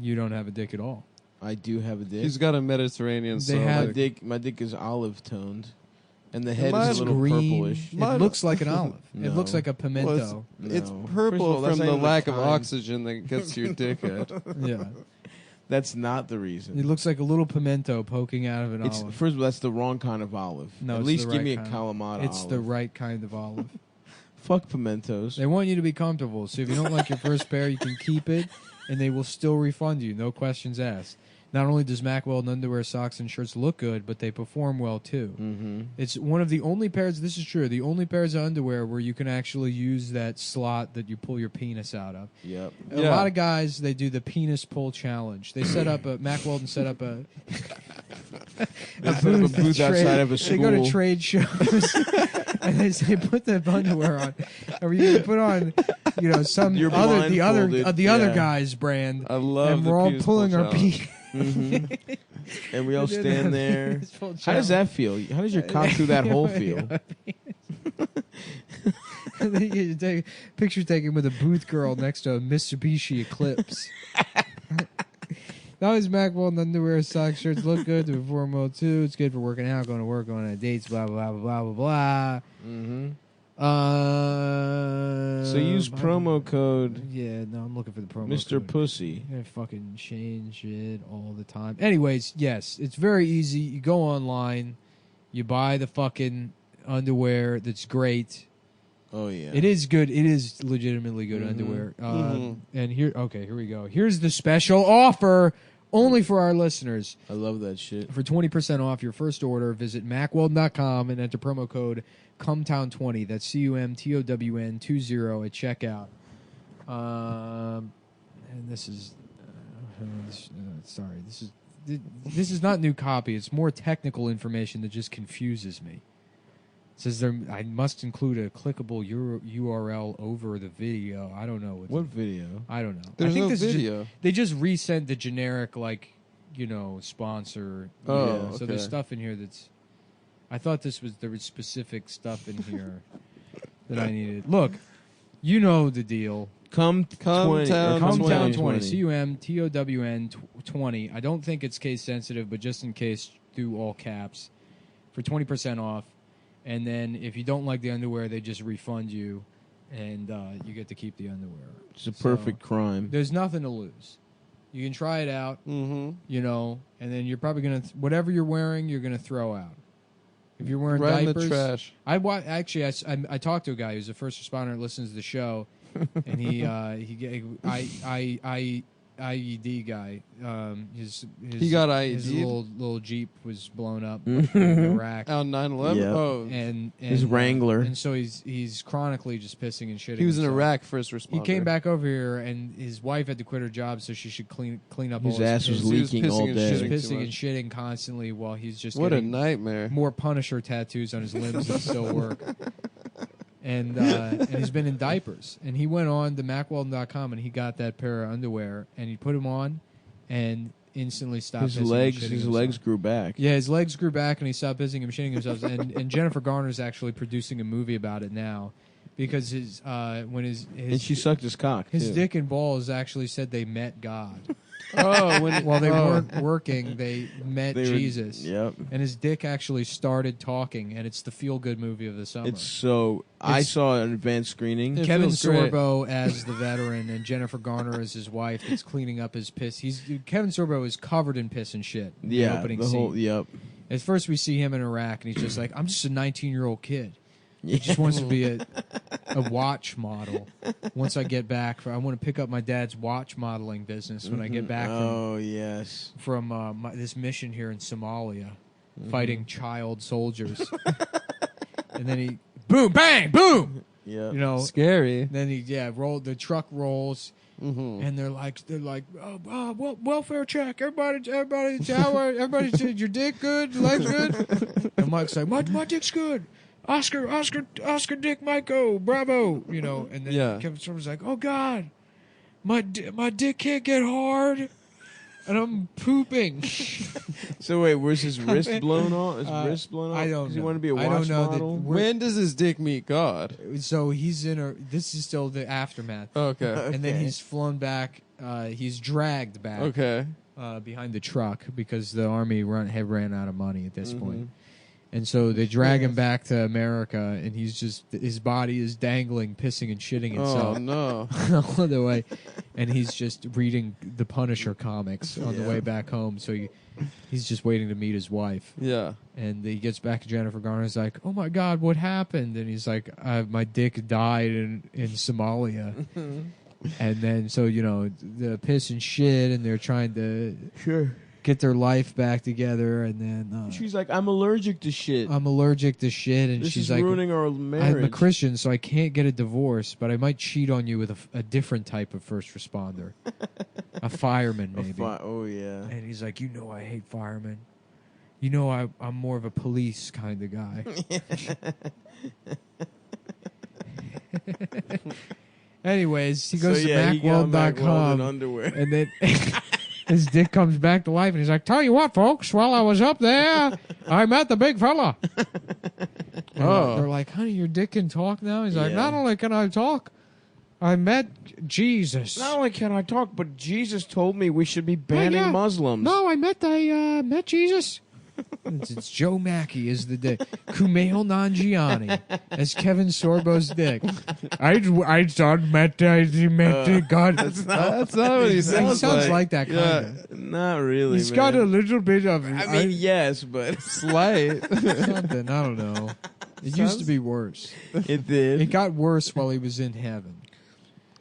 Speaker 3: You don't have a dick at all.
Speaker 1: I do have a dick.
Speaker 2: He's got a Mediterranean
Speaker 3: They
Speaker 2: soul.
Speaker 3: have-
Speaker 1: my dick is olive toned, and the head
Speaker 2: Mine's
Speaker 1: is a little
Speaker 3: green.
Speaker 1: purplish.
Speaker 3: It
Speaker 2: Mine-
Speaker 3: looks like an olive. It
Speaker 1: No.
Speaker 3: looks like a pimento.
Speaker 2: Well, it's
Speaker 1: No. First
Speaker 2: purple
Speaker 1: of all, that's
Speaker 2: from
Speaker 1: not
Speaker 2: the
Speaker 1: even
Speaker 2: lack
Speaker 1: the
Speaker 2: of
Speaker 1: kind.
Speaker 2: oxygen that gets to your dickhead.
Speaker 3: Yeah,
Speaker 1: That's not the reason.
Speaker 3: it looks like a little pimento poking out of an
Speaker 1: It's
Speaker 3: olive.
Speaker 1: first of all, that's the wrong kind of olive.
Speaker 3: No,
Speaker 1: At
Speaker 3: it's
Speaker 1: least
Speaker 3: the
Speaker 1: give
Speaker 3: right
Speaker 1: me a
Speaker 3: kind.
Speaker 1: Kalamata
Speaker 3: It's
Speaker 1: olive.
Speaker 3: the right kind of olive.
Speaker 1: Fuck pimentos.
Speaker 3: They want you to be comfortable. So if you don't like your first pair, you can keep it, and they will still refund you, no questions asked. Not only does Mack Weldon underwear, socks, and shirts look good, but they perform well too.
Speaker 1: Mm-hmm.
Speaker 3: It's one of the only pairs. This is true. The only pairs of underwear where you can actually use that slot that you pull your penis out of.
Speaker 1: Yep.
Speaker 3: A
Speaker 2: Yeah.
Speaker 3: lot of guys they do the penis pull challenge. They set up a Mack Weldon set up a
Speaker 1: Put a booth outside of a
Speaker 3: They go to
Speaker 1: school.
Speaker 3: trade shows and they say put the underwear on. Or you can put on, some
Speaker 1: You're
Speaker 3: other the other
Speaker 1: blindfolded,
Speaker 3: the other
Speaker 1: yeah.
Speaker 3: guy's brand.
Speaker 2: I love
Speaker 3: and
Speaker 2: the
Speaker 3: we're all
Speaker 2: penis
Speaker 3: pulling
Speaker 2: pull
Speaker 3: our
Speaker 2: challenge.
Speaker 3: penis.
Speaker 1: Mm-hmm. And we all stand there.
Speaker 3: Penis pull
Speaker 1: How does that feel? How does your cock through that hole feel?
Speaker 3: And then you take picture taken with a booth girl next to a Mitsubishi Eclipse. Now his Mack Weldon underwear, socks, shirts look good. They perform well too. It's good for working out, going to work, going on dates, blah blah blah blah blah blah.
Speaker 1: Mm-hmm.
Speaker 3: blah.
Speaker 1: So use promo code
Speaker 3: Yeah, no, I'm looking for the promo
Speaker 1: Mr.
Speaker 3: code.
Speaker 1: Pussy.
Speaker 3: I fucking change it all the time. Anyways, yes, it's very easy. You go online, you buy the fucking underwear that's great.
Speaker 1: Oh yeah.
Speaker 3: It is good. It is legitimately good
Speaker 1: Mhm.
Speaker 3: underwear.
Speaker 2: Mhm.
Speaker 3: And here we go. Here's the special offer only for our listeners.
Speaker 1: I love that shit.
Speaker 3: For 20% off your first order, visit MacWeldon.com and enter promo code CUMTOWN20. That's CUMTOWN 20 at checkout. And this is sorry. This is not new copy. It's more technical information that just confuses me. It says I must include a clickable URL over the video. I don't know
Speaker 1: What video?
Speaker 3: I don't know.
Speaker 2: There's
Speaker 3: I think
Speaker 2: no
Speaker 3: this is
Speaker 2: video.
Speaker 3: they just resent the generic sponsor.
Speaker 2: Oh,
Speaker 3: So there's
Speaker 2: okay.
Speaker 3: stuff in here that's. I thought there was specific stuff in here. that I needed. Look, you know the deal.
Speaker 1: Come 20.
Speaker 2: Town
Speaker 1: Come
Speaker 3: 20.
Speaker 1: 20.
Speaker 3: CUMTOWN 20. I don't think it's case sensitive, but just in case, do all caps for 20% off. And then if you don't like the underwear, they just refund you, and you get to keep the underwear.
Speaker 1: It's a perfect crime.
Speaker 3: There's nothing to lose. You can try it out,
Speaker 2: Mm-hmm.
Speaker 3: you know, and then you're probably going to, whatever you're wearing, you're going to throw out. If you're wearing
Speaker 2: Right
Speaker 3: diapers.
Speaker 2: in the trash.
Speaker 3: I talked to a guy who's a first responder that listens to the show, and IED guy. His
Speaker 2: He got
Speaker 3: His
Speaker 2: IED'd?
Speaker 3: little Jeep was blown up in Iraq.
Speaker 2: On 9/11?
Speaker 1: Yeah.
Speaker 2: Oh.
Speaker 3: And
Speaker 1: His Wrangler.
Speaker 3: and so he's chronically just pissing and shitting.
Speaker 2: He was in
Speaker 3: himself.
Speaker 2: Iraq first responder.
Speaker 3: He came back over here, and his wife had to quit her job, so she should clean up
Speaker 1: His
Speaker 3: all
Speaker 1: ass
Speaker 3: his
Speaker 1: was
Speaker 2: He was
Speaker 1: leaking
Speaker 2: pissing
Speaker 1: all
Speaker 2: and
Speaker 1: day.
Speaker 3: He's
Speaker 2: shitting. too
Speaker 3: pissing and
Speaker 2: much.
Speaker 3: shitting constantly while he's just
Speaker 2: What a
Speaker 3: getting
Speaker 2: nightmare.
Speaker 3: more Punisher tattoos on his limbs that still work. And he's been in diapers. And he went on to MacWeldon.com and he got that pair of underwear and he put them on and instantly stopped
Speaker 1: His
Speaker 3: pissing and
Speaker 1: legs,
Speaker 3: shitting
Speaker 1: his
Speaker 3: himself.
Speaker 1: legs grew back.
Speaker 3: Yeah, his legs grew back and he stopped pissing and shitting himself. And Jennifer Garner's actually producing a movie about it now because his
Speaker 1: And she sucked his cock.
Speaker 3: his
Speaker 1: too.
Speaker 3: dick and balls actually said they met God.
Speaker 2: Oh,
Speaker 3: While they weren't working, they met
Speaker 1: They were-
Speaker 3: Jesus.
Speaker 1: Yep.
Speaker 3: And his dick actually started talking, and it's the feel-good movie of the summer.
Speaker 1: It's so. I
Speaker 3: It's-
Speaker 1: saw an advanced screening.
Speaker 2: It
Speaker 3: Kevin
Speaker 2: feels great.
Speaker 3: Sorbo as the veteran, and Jennifer Garner as his wife that's cleaning up his piss. Kevin Sorbo is covered in piss and shit. In the
Speaker 1: Yeah,
Speaker 3: opening
Speaker 1: the
Speaker 3: scene.
Speaker 1: whole. Yep.
Speaker 3: At first, we see him in Iraq, and he's just like, "I'm just a 19-year-old kid.
Speaker 1: Yeah.
Speaker 3: He just wants to be a watch model. Once I get back, I want to pick up my dad's watch modeling business when I get back
Speaker 1: Oh yes.
Speaker 3: from this mission here in Somalia, fighting child soldiers." And then he boom, bang, boom.
Speaker 1: Yeah.
Speaker 3: You know.
Speaker 2: Scary.
Speaker 3: Then rolled. The truck rolls,
Speaker 2: Mm-hmm.
Speaker 3: and they're like, well, welfare check. Everybody, everybody, your dick good, legs good. And Mike's like, my dick's good. Oscar, Dick, Michael, bravo. You know, and then
Speaker 2: Yeah.
Speaker 3: Kevin Sorbo's like, oh God, my dick can't get hard, and I'm pooping.
Speaker 1: So wait, was his wrist blown off? His wrist blown off?
Speaker 3: I don't
Speaker 1: Does he
Speaker 3: know.
Speaker 1: want to be a
Speaker 3: I
Speaker 1: watch
Speaker 3: don't know that
Speaker 1: model?
Speaker 2: When does his dick meet God?
Speaker 3: So he's in a. This is still the aftermath.
Speaker 2: Okay.
Speaker 3: And then
Speaker 1: Okay.
Speaker 3: he's flown back. He's dragged back.
Speaker 2: Okay.
Speaker 3: Behind the truck because the army had ran out of money at this
Speaker 1: Mm-hmm.
Speaker 3: point. And so they drag him back to America, and his body is dangling, pissing and shitting
Speaker 2: Oh
Speaker 3: itself
Speaker 2: no.
Speaker 3: all the way, and he's just reading the Punisher comics on the
Speaker 1: Yeah.
Speaker 3: way back home. So he's just waiting to meet his wife,
Speaker 2: Yeah.
Speaker 3: and he gets back to Jennifer Garner. He's like, "Oh my God, what happened?" And he's like, "My dick died in Somalia." And then so the piss and shit, and they're trying to
Speaker 1: Sure.
Speaker 3: get their life back together, and then
Speaker 1: She's like, I'm allergic to shit.
Speaker 3: I'm allergic to shit, and
Speaker 1: This
Speaker 3: she's
Speaker 1: is
Speaker 3: like,
Speaker 1: ruining our marriage.
Speaker 3: I'm a Christian, so I can't get a divorce, but I might cheat on you with a different type of first responder, a fireman maybe.
Speaker 1: Oh yeah.
Speaker 3: And he's like, I hate firemen. I'm more of a police kind of guy. Anyways, he goes
Speaker 1: so, yeah,
Speaker 3: to
Speaker 1: he got Mack Weldon
Speaker 3: MacWeldon.com,
Speaker 1: underwear.
Speaker 3: and then his dick comes back to life, and he's like, "Tell you what, folks, while I was up there, I met the big fella."
Speaker 2: Oh.
Speaker 3: They're like, "Honey, your dick can talk now." He's like,
Speaker 1: Yeah.
Speaker 3: "Not only can I talk, I met Jesus."
Speaker 1: Not only can I talk, but Jesus told me we should be banning
Speaker 3: yeah.
Speaker 1: Muslims.
Speaker 3: No, I met Jesus. It's Joe Mackey as the dick. Kumail Nanjiani as Kevin Sorbo's dick. I thought met God.
Speaker 2: That's not what he
Speaker 3: He
Speaker 2: sounds,
Speaker 3: sounds like that kind
Speaker 2: Yeah.
Speaker 3: of.
Speaker 1: Not really.
Speaker 3: He's
Speaker 1: man.
Speaker 3: got a little bit of.
Speaker 1: I mean, yes, but
Speaker 2: Slight.
Speaker 3: something. I don't know. It used to be worse.
Speaker 1: it did.
Speaker 3: It got worse while he was in heaven.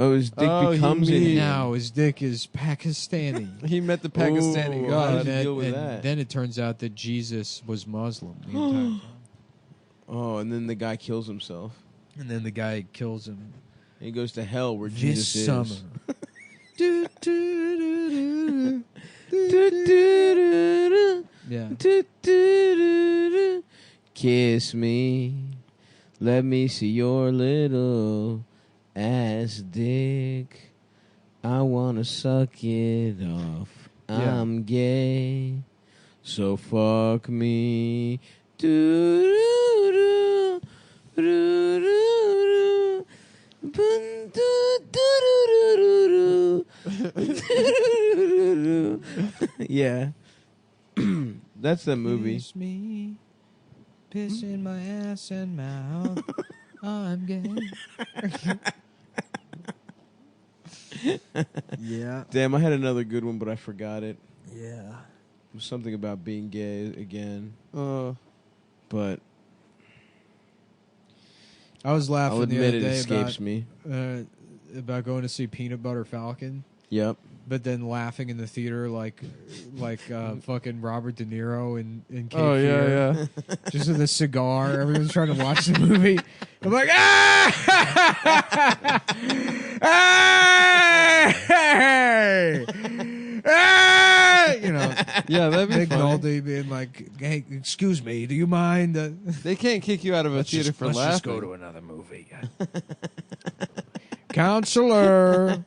Speaker 1: Oh, his dick
Speaker 2: Oh, he
Speaker 1: becomes in
Speaker 2: mean-
Speaker 1: him.
Speaker 3: Now his dick is Pakistani.
Speaker 2: He met the Pakistani
Speaker 1: Ooh,
Speaker 2: God.
Speaker 1: how did he deal with
Speaker 3: and
Speaker 1: that?
Speaker 3: then it turns out that Jesus was Muslim the entire time.
Speaker 1: Oh, and then the guy kills himself.
Speaker 3: And then the guy kills him
Speaker 1: And he goes to hell where
Speaker 3: this
Speaker 1: Jesus
Speaker 3: summer.
Speaker 1: is.
Speaker 3: Do, do, do, do. Yeah.
Speaker 1: Kiss me. Let me see your little ass dick. I wanna suck it off.
Speaker 3: Yeah.
Speaker 1: I'm gay. So fuck me. Do, do, do, do, do, Yeah. That's the movie.
Speaker 3: Kiss me, piss in my ass and mouth. I'm gay. Yeah.
Speaker 1: Damn, I had another good one, but I forgot it.
Speaker 3: Yeah.
Speaker 1: It was something about being gay again. But
Speaker 3: I was laughing
Speaker 1: I'll
Speaker 3: the
Speaker 1: admit
Speaker 3: other
Speaker 1: it
Speaker 3: day
Speaker 1: escapes me.
Speaker 3: about going to see Peanut Butter Falcon,
Speaker 1: Yep.
Speaker 3: but then laughing in the theater like fucking Robert De Niro in Cape
Speaker 2: Oh
Speaker 3: Fear.
Speaker 2: yeah.
Speaker 3: Just with a cigar. Everyone's trying to watch the movie. I'm like, ah! Hey! Hey! You know,
Speaker 2: Yeah, that'd be
Speaker 3: Big
Speaker 2: funny.
Speaker 3: Noldy being like, hey, excuse me, do you mind?
Speaker 2: They can't kick you out of a theater for
Speaker 3: let's
Speaker 2: laughing.
Speaker 3: just go to another movie. Counselor.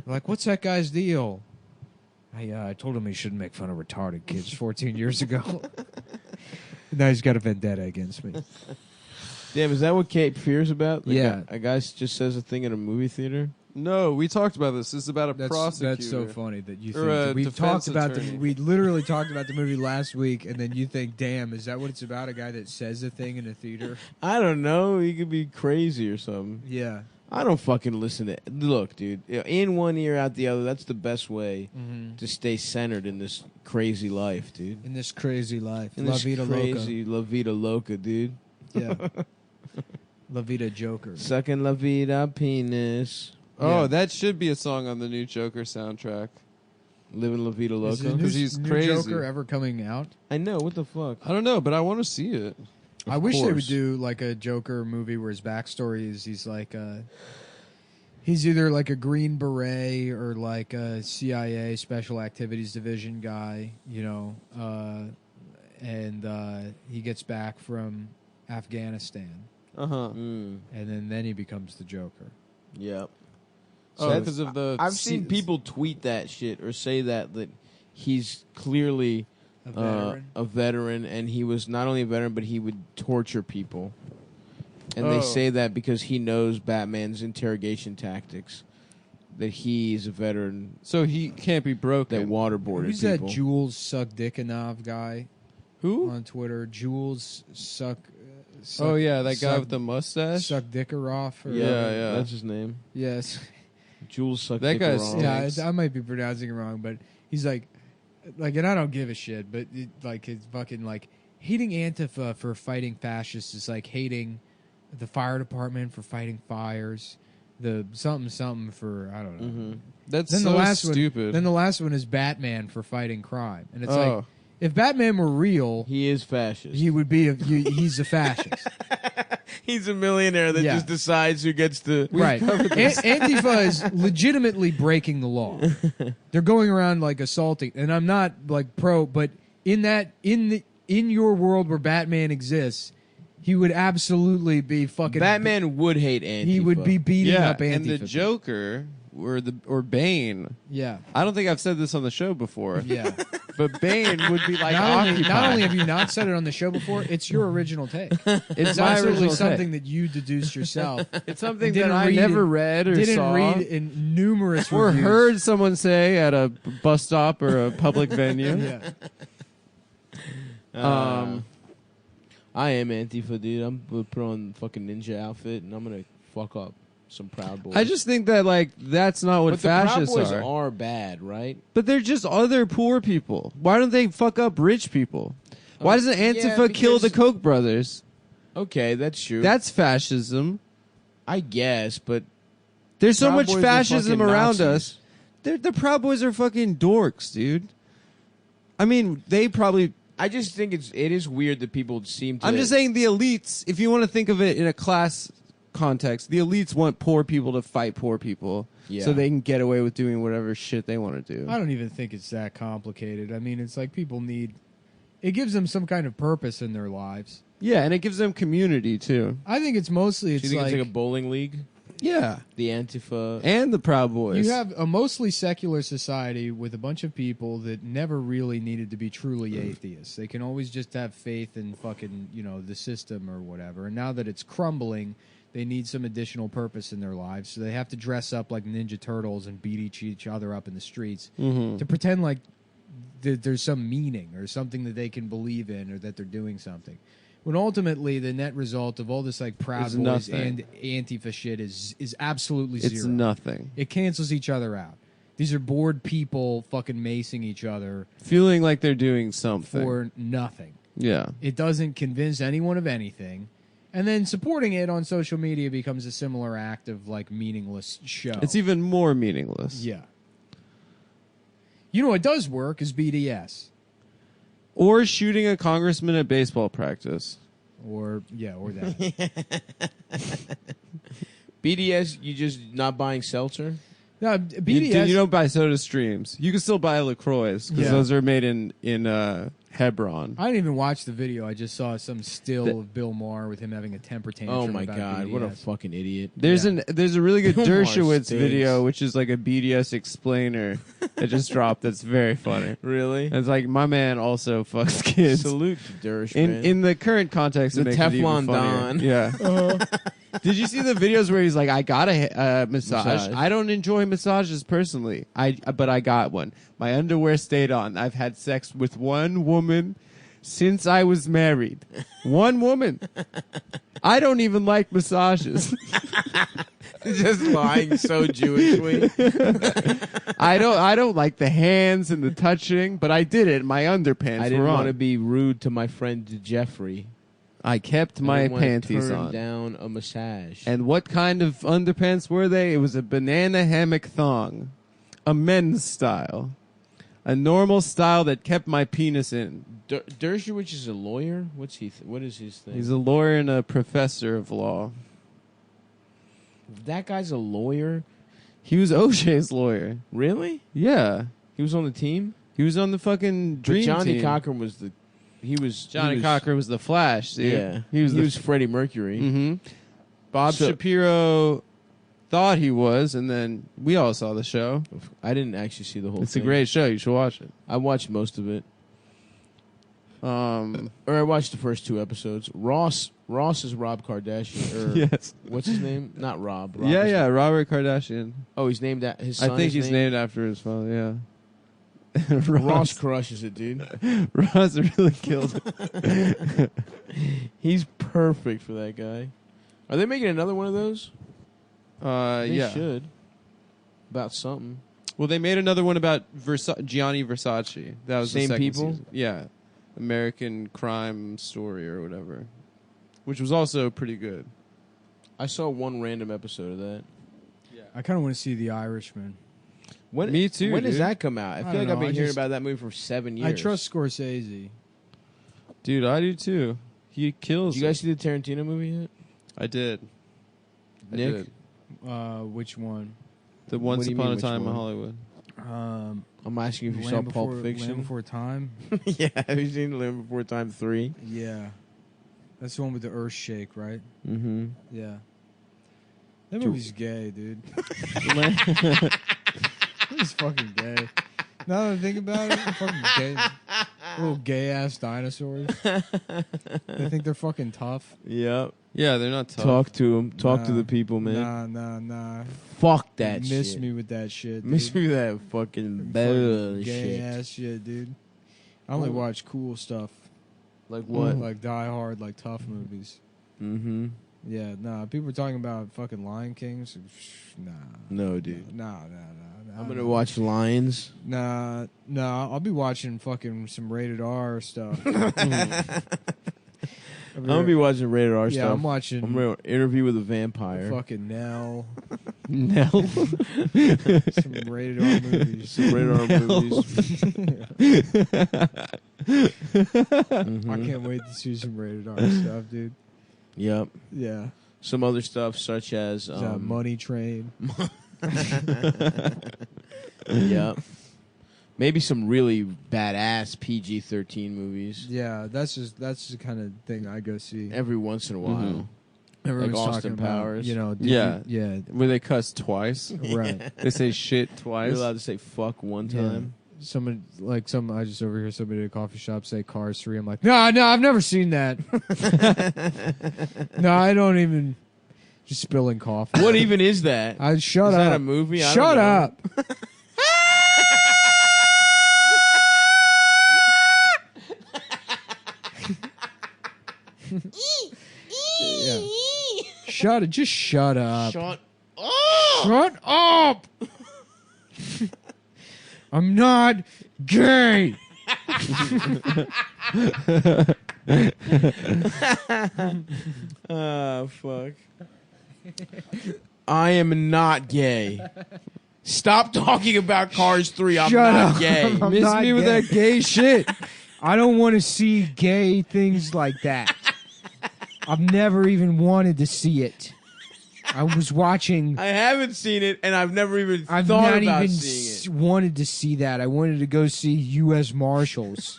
Speaker 3: Like, what's that guy's deal? I told him he shouldn't make fun of retarded kids 14 years ago. Now he's got a vendetta against me.
Speaker 1: Damn, is that what Cape Fear's about? Like
Speaker 3: Yeah.
Speaker 1: A guy just says a thing in a movie theater?
Speaker 2: No, we talked about this. This is about a prosecutor.
Speaker 3: That's so funny that you
Speaker 2: Or a
Speaker 3: think we
Speaker 2: defense
Speaker 3: talked about
Speaker 2: attorney.
Speaker 3: we literally talked about the movie last week, and then you think, damn, is that what it's about? A guy that says a thing in a theater?
Speaker 1: I don't know. He could be crazy or something.
Speaker 3: Yeah.
Speaker 1: I don't fucking listen to... Look, dude. In one ear, out the other. That's the best way to stay centered in this crazy life, dude.
Speaker 3: In this crazy life,
Speaker 1: In
Speaker 3: La
Speaker 1: this
Speaker 3: Vida
Speaker 1: crazy La Vida Loca, dude.
Speaker 3: Loca. Yeah. La Vida Joker.
Speaker 1: Sucking La Vida penis.
Speaker 2: Oh,
Speaker 3: Yeah.
Speaker 2: that should be a song on the new Joker soundtrack.
Speaker 1: Living La Vida
Speaker 3: Is the
Speaker 1: Loca.
Speaker 2: Because
Speaker 3: new-
Speaker 2: he's
Speaker 3: new
Speaker 2: crazy.
Speaker 3: Joker ever coming out?
Speaker 1: I know. What the fuck?
Speaker 2: I don't know, but I want to see it.
Speaker 3: I wish they would
Speaker 1: course.
Speaker 3: do like a Joker movie where his backstory is he's like he's either like a Green Beret or like a CIA Special Activities Division guy, you know, and he gets back from Afghanistan,
Speaker 2: Mm.
Speaker 3: and then he becomes the Joker.
Speaker 1: Yep.
Speaker 2: Oh,
Speaker 1: that's-
Speaker 2: because of the.
Speaker 1: I've seen people tweet that shit or say that he's clearly
Speaker 3: A veteran.
Speaker 1: a veteran, and he was not only a veteran, but he would torture people. And they
Speaker 2: Oh.
Speaker 1: say that because he knows Batman's interrogation tactics, that he's a veteran
Speaker 2: So he can't be
Speaker 1: that
Speaker 2: broken.
Speaker 1: waterboarded
Speaker 3: Who's
Speaker 1: people.
Speaker 3: that Jules Sukdikanov guy
Speaker 2: Who?
Speaker 3: on Twitter? Jules
Speaker 2: Oh yeah, that guy
Speaker 3: Suck-
Speaker 2: with the mustache.
Speaker 3: Sukdikaroff. Or
Speaker 2: Yeah, yeah.
Speaker 1: That's his name.
Speaker 3: Yes.
Speaker 1: Jules Suck.
Speaker 2: That guy's-
Speaker 3: Yeah,
Speaker 2: Thanks.
Speaker 3: I might be pronouncing it wrong, but he's like, and I don't give a shit, but it's fucking like hating Antifa for fighting fascists is like hating the fire department for fighting fires, the something for I don't know.
Speaker 1: Mm-hmm.
Speaker 2: That's
Speaker 3: Then
Speaker 2: so
Speaker 3: the last
Speaker 2: stupid.
Speaker 3: one, then the last one is Batman for fighting crime, and it's
Speaker 2: Oh.
Speaker 3: like if Batman were real,
Speaker 1: He is fascist.
Speaker 3: he would be he's a fascist.
Speaker 1: He's a millionaire that
Speaker 3: Yeah.
Speaker 1: just decides who gets to.
Speaker 3: Right. Antifa is legitimately breaking the law. They're going around like assaulting, and I'm not like pro, but in your world where Batman exists, he would absolutely be fucking
Speaker 1: Batman would hate Antifa.
Speaker 3: He would be beating
Speaker 2: yeah,
Speaker 3: up Antifa.
Speaker 2: and the Joker or Bane.
Speaker 3: Yeah.
Speaker 2: I don't think I've said this on the show before.
Speaker 3: Yeah.
Speaker 2: But Bane would be like
Speaker 3: not
Speaker 2: occupied.
Speaker 3: only have you not said it on the show before, it's your original take.
Speaker 2: It's
Speaker 3: absolutely
Speaker 2: my original
Speaker 3: something
Speaker 2: take.
Speaker 3: that you deduced yourself.
Speaker 2: It's something
Speaker 3: Didn't
Speaker 2: that I
Speaker 3: read
Speaker 2: never
Speaker 3: it-
Speaker 2: read or
Speaker 3: Didn't
Speaker 2: saw
Speaker 3: read in numerous
Speaker 2: or
Speaker 3: reviews.
Speaker 2: heard someone say at a bus stop or a public venue.
Speaker 3: Yeah.
Speaker 1: I am Antifa, dude. I'm gonna put on fucking ninja outfit and I'm gonna fuck up some Proud Boys.
Speaker 2: I just think that like that's not what
Speaker 1: but the Proud
Speaker 2: fascists
Speaker 1: Boys
Speaker 2: are.
Speaker 1: are bad, right?
Speaker 2: But they're just other poor people. Why don't they fuck up rich people? Why doesn't
Speaker 1: yeah,
Speaker 2: Antifa kill the
Speaker 1: because-
Speaker 2: Koch brothers?
Speaker 1: Okay, that's true.
Speaker 2: That's fascism.
Speaker 1: I guess, but
Speaker 2: There's so
Speaker 1: Proud
Speaker 2: much
Speaker 1: Boys are
Speaker 2: fascism
Speaker 1: fucking
Speaker 2: around
Speaker 1: Nazis.
Speaker 2: us. The Proud Boys are fucking dorks, dude. I mean, they probably.
Speaker 1: I just think it is weird that people seem to.
Speaker 2: I'm just saying the elites. If you want to think of it in a class context, the elites want poor people to fight poor people,
Speaker 1: Yeah.
Speaker 2: so they can get away with doing whatever shit they want to do.
Speaker 3: I don't even think it's that complicated. I mean, it's like people need. It gives them some kind of purpose in their lives.
Speaker 2: Yeah, and it gives them community too.
Speaker 3: I think it's mostly
Speaker 1: Do
Speaker 3: it's
Speaker 1: you think
Speaker 3: like,
Speaker 1: it's like a bowling league?
Speaker 2: Yeah,
Speaker 1: The Antifa.
Speaker 2: and the Proud Boys.
Speaker 3: you have a mostly secular society with a bunch of people that never really needed to be truly atheists. They can always just have faith in fucking, the system or whatever. And now that it's crumbling, they need some additional purpose in their lives. So they have to dress up like Ninja Turtles and beat each other up in the streets
Speaker 2: Mm-hmm.
Speaker 3: to pretend like there's some meaning or something that they can believe in or that they're doing something. When ultimately the net result of all this like Proud
Speaker 2: It's
Speaker 3: Boys
Speaker 2: nothing.
Speaker 3: and Antifa shit is absolutely
Speaker 2: It's
Speaker 3: zero.
Speaker 2: nothing.
Speaker 3: It cancels each other out. These are bored people fucking macing each other
Speaker 2: Feeling like they're doing something.
Speaker 3: for nothing.
Speaker 2: Yeah.
Speaker 3: It doesn't convince anyone of anything. And then supporting it on social media becomes a similar act of like meaningless show.
Speaker 2: It's even more meaningless.
Speaker 3: Yeah. You know what does work is BDS.
Speaker 2: Or shooting a congressman at baseball practice.
Speaker 3: Or that.
Speaker 1: BDS, you just not buying seltzer?
Speaker 3: No, BDS.
Speaker 2: You don't buy Soda Streams. You can still buy LaCroix because
Speaker 3: Yeah.
Speaker 2: those are made in Hebron.
Speaker 3: I didn't even watch the video. I just saw some still
Speaker 2: The-
Speaker 3: of Bill Maher with him having a temper tantrum.
Speaker 1: Oh my
Speaker 3: about
Speaker 1: god, what a
Speaker 3: BDS.
Speaker 1: fucking idiot.
Speaker 2: There's
Speaker 3: Yeah.
Speaker 2: there's a really good
Speaker 1: Bill Maher
Speaker 2: Dershowitz
Speaker 1: stinks.
Speaker 2: video, which is like a BDS explainer that just dropped. That's very funny.
Speaker 1: Really?
Speaker 2: It's like my man also fucks kids.
Speaker 1: Salute to Dersh, man.
Speaker 2: In the current context, it
Speaker 1: The
Speaker 2: makes it even
Speaker 1: Teflon
Speaker 2: funnier.
Speaker 1: Don.
Speaker 2: Yeah. Did you see the videos where he's like, "I got a massage.
Speaker 1: Massage.
Speaker 2: I don't enjoy massages personally. But I got one. My underwear stayed on. I've had sex with one woman since I was married. One woman. I don't even like massages.
Speaker 1: Just lying so Jewishly.
Speaker 2: I don't like the hands and the touching, but I did it. My underpants
Speaker 1: I didn't
Speaker 2: were
Speaker 1: want to
Speaker 2: on.
Speaker 1: be rude to my friend Jeffrey.
Speaker 2: I kept
Speaker 1: I
Speaker 2: my
Speaker 1: didn't wanna
Speaker 2: panties
Speaker 1: turn
Speaker 2: on.
Speaker 1: down a massage.
Speaker 2: And what kind of underpants were they? It was a banana hammock thong. A men's style. A normal style that kept my penis in.
Speaker 1: Dershowitz is a lawyer? What's he? What is his thing?
Speaker 2: He's a lawyer and a professor of law.
Speaker 1: That guy's a lawyer?
Speaker 2: He was OJ's lawyer.
Speaker 1: Really?
Speaker 2: Yeah.
Speaker 1: He was on the team?
Speaker 2: He was on the fucking
Speaker 1: But
Speaker 2: dream
Speaker 1: Johnny
Speaker 2: team.
Speaker 1: Cochran was the...
Speaker 2: Johnny Cochran was the Flash. Dude.
Speaker 1: Yeah.
Speaker 2: He was
Speaker 1: Freddie Mercury.
Speaker 2: hmm Bob
Speaker 1: So-
Speaker 2: Shapiro thought he was, and then we all saw the show.
Speaker 1: I didn't actually see the whole
Speaker 2: It's
Speaker 1: thing.
Speaker 2: a great show. You should watch it.
Speaker 1: I watched most of it. Or I watched the first 2 episodes. Ross is Rob Kardashian. Or
Speaker 2: yes.
Speaker 1: What's his name? Not Rob. Rob
Speaker 2: Yeah,
Speaker 1: is-
Speaker 2: yeah. Robert Kardashian.
Speaker 1: Oh, he's named that his son.
Speaker 2: I think
Speaker 1: is
Speaker 2: he's named after his father. Yeah.
Speaker 1: Ross crushes it, dude.
Speaker 2: Ross really killed it.
Speaker 1: He's perfect for that guy. Are they making another one of those? They
Speaker 2: Yeah.
Speaker 1: should. About something.
Speaker 2: Well, they made another one about Gianni Versace. That was the
Speaker 1: Same
Speaker 2: second
Speaker 1: people?
Speaker 2: season. Yeah, American Crime Story or whatever, which was also pretty good.
Speaker 1: I saw one random episode of that.
Speaker 3: I kind of want to see The Irishman.
Speaker 2: Me too,
Speaker 1: When does
Speaker 2: dude.
Speaker 1: that come out? I
Speaker 3: I
Speaker 1: feel
Speaker 3: don't
Speaker 1: like
Speaker 3: know,
Speaker 1: I've been
Speaker 3: I
Speaker 1: hearing
Speaker 3: just-
Speaker 1: about that movie for 7 years.
Speaker 3: I trust Scorsese.
Speaker 2: Dude, I do too. He kills.
Speaker 1: Did you guys
Speaker 2: it.
Speaker 1: see the Tarantino movie yet?
Speaker 2: I did. I
Speaker 1: Nick?
Speaker 2: did.
Speaker 3: Which one?
Speaker 2: The Once
Speaker 1: do you
Speaker 2: Upon
Speaker 1: mean,
Speaker 2: a
Speaker 1: which
Speaker 2: Time in
Speaker 1: one?
Speaker 2: Hollywood.
Speaker 1: I'm asking if you saw
Speaker 3: Land
Speaker 1: Pulp
Speaker 3: Before-
Speaker 1: Fiction.
Speaker 3: Land Before Time.
Speaker 1: Yeah, have you seen Land Before Time 3?
Speaker 3: Yeah, that's the one with the earth shake, right?
Speaker 1: Mm-hmm.
Speaker 3: Yeah. That movie's gay, dude. It's fucking gay. Now that I think about it, fucking gay. Little gay ass dinosaurs. They think they're fucking tough.
Speaker 1: Yep.
Speaker 2: Yeah, they're not tough.
Speaker 1: Talk to them. Talk to
Speaker 3: Nah.
Speaker 1: the people, man.
Speaker 3: Nah.
Speaker 1: Fuck that
Speaker 3: Miss
Speaker 1: shit.
Speaker 3: me with that shit.
Speaker 1: Miss
Speaker 3: dude.
Speaker 1: me with that fucking
Speaker 3: Fucking
Speaker 1: bullshit.
Speaker 3: gay ass shit, dude. I only
Speaker 1: Oh.
Speaker 3: watch cool stuff.
Speaker 1: Like what?
Speaker 3: Like Die Hard, like tough movies.
Speaker 1: Mm-hmm.
Speaker 3: Yeah, nah. People are talking about fucking Lion Kings. Nah.
Speaker 1: No, dude.
Speaker 3: Nah.
Speaker 1: I'm gonna watch Lions.
Speaker 3: Nah. I'll be watching fucking some rated R stuff.
Speaker 1: I'm gonna be watching rated R
Speaker 3: Yeah,
Speaker 1: stuff.
Speaker 3: I'm watching
Speaker 1: I'm gonna Interview with a Vampire.
Speaker 3: fucking Nell.
Speaker 2: No.
Speaker 3: Some rated R movies.
Speaker 1: Some rated R movies.
Speaker 3: I can't wait to see some rated R stuff, dude.
Speaker 1: Yep.
Speaker 3: Yeah.
Speaker 1: Some other stuff such as
Speaker 3: Money Train.
Speaker 1: Yep. Maybe some really badass PG-13 movies
Speaker 3: Yeah, that's the kind of thing I go see.
Speaker 1: every once in a while.
Speaker 2: Mhm.
Speaker 3: Everyone's
Speaker 1: Austin
Speaker 3: talking about,
Speaker 1: Powers.
Speaker 3: you know,
Speaker 2: Yeah.
Speaker 3: yeah,
Speaker 2: Where they cuss twice.
Speaker 3: right.
Speaker 2: They say shit
Speaker 1: You're
Speaker 2: twice.
Speaker 1: allowed to say fuck one
Speaker 3: Yeah.
Speaker 1: time.
Speaker 3: I just overhear somebody at a coffee shop say Cars 3. I'm like, no, I've never seen that. No, I don't even. Just spilling coffee.
Speaker 1: What even is that?
Speaker 3: Shut
Speaker 1: Is
Speaker 3: up.
Speaker 1: that a movie? I
Speaker 3: Shut
Speaker 1: don't know.
Speaker 3: up. Shut it. Just shut up.
Speaker 1: Shut up.
Speaker 3: Shut up. I'm not gay.
Speaker 1: Fuck. I am not gay. Stop talking about Cars 3. I'm
Speaker 3: Shut
Speaker 1: not
Speaker 3: up.
Speaker 1: gay.
Speaker 3: I'm
Speaker 2: Miss
Speaker 3: not
Speaker 2: me with
Speaker 3: gay.
Speaker 2: that gay shit.
Speaker 3: I don't want to see gay things like that. I've never even wanted to see it. I was watching.
Speaker 1: I haven't seen it, and I've never even
Speaker 3: I've
Speaker 1: thought
Speaker 3: not
Speaker 1: about
Speaker 3: even
Speaker 1: seeing
Speaker 3: wanted to see that. I wanted to go see U.S. Marshals.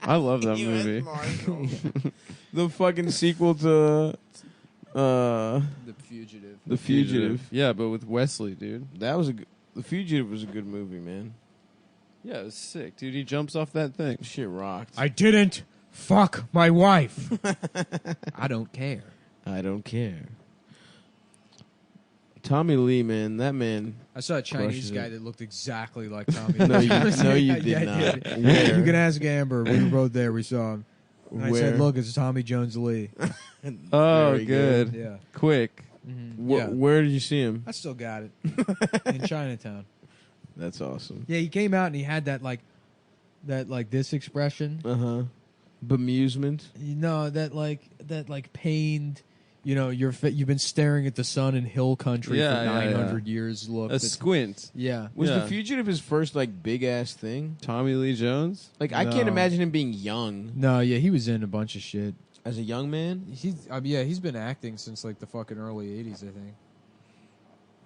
Speaker 2: I love that
Speaker 1: it.
Speaker 2: movie.
Speaker 1: The fucking sequel to
Speaker 3: The Fugitive.
Speaker 1: The Fugitive.
Speaker 2: Yeah, but with Wesley, dude.
Speaker 1: That was The Fugitive was a good movie, man.
Speaker 2: Yeah, it was sick, dude. He jumps off that thing.
Speaker 1: Shit rocked.
Speaker 3: I didn't fuck my wife. I don't care.
Speaker 1: I don't care. Tommy Lee, man, that man.
Speaker 3: I saw a Chinese
Speaker 1: Crushes
Speaker 3: guy
Speaker 1: it.
Speaker 3: that looked exactly like Tommy.
Speaker 1: No, you, no, you
Speaker 3: Yeah,
Speaker 1: did
Speaker 3: yeah,
Speaker 1: not.
Speaker 3: yeah.
Speaker 1: Where?
Speaker 3: You can ask Amber. We were both there. We saw him. And I
Speaker 1: Where?
Speaker 3: said, "Look, it's Tommy Jones Lee."
Speaker 2: Oh,
Speaker 1: Very
Speaker 2: good.
Speaker 3: Yeah.
Speaker 2: Quick.
Speaker 3: Yeah.
Speaker 1: Where did you see him?
Speaker 3: I still got it in Chinatown.
Speaker 1: That's awesome.
Speaker 3: Yeah, he came out and he had that this expression.
Speaker 1: Bemusement.
Speaker 3: You know, that pained. You know, you've been staring at the sun in hill country
Speaker 2: Yeah,
Speaker 3: for
Speaker 2: yeah,
Speaker 3: 900 years. Look,
Speaker 2: A squint.
Speaker 3: yeah.
Speaker 1: Was
Speaker 2: Yeah.
Speaker 1: The Fugitive his first big ass thing?
Speaker 2: Tommy Lee Jones?
Speaker 1: Like I
Speaker 3: No.
Speaker 1: can't imagine him being young
Speaker 3: No, yeah, he was in a bunch of shit.
Speaker 1: as a young man.
Speaker 3: He's been acting since the fucking early 80s, I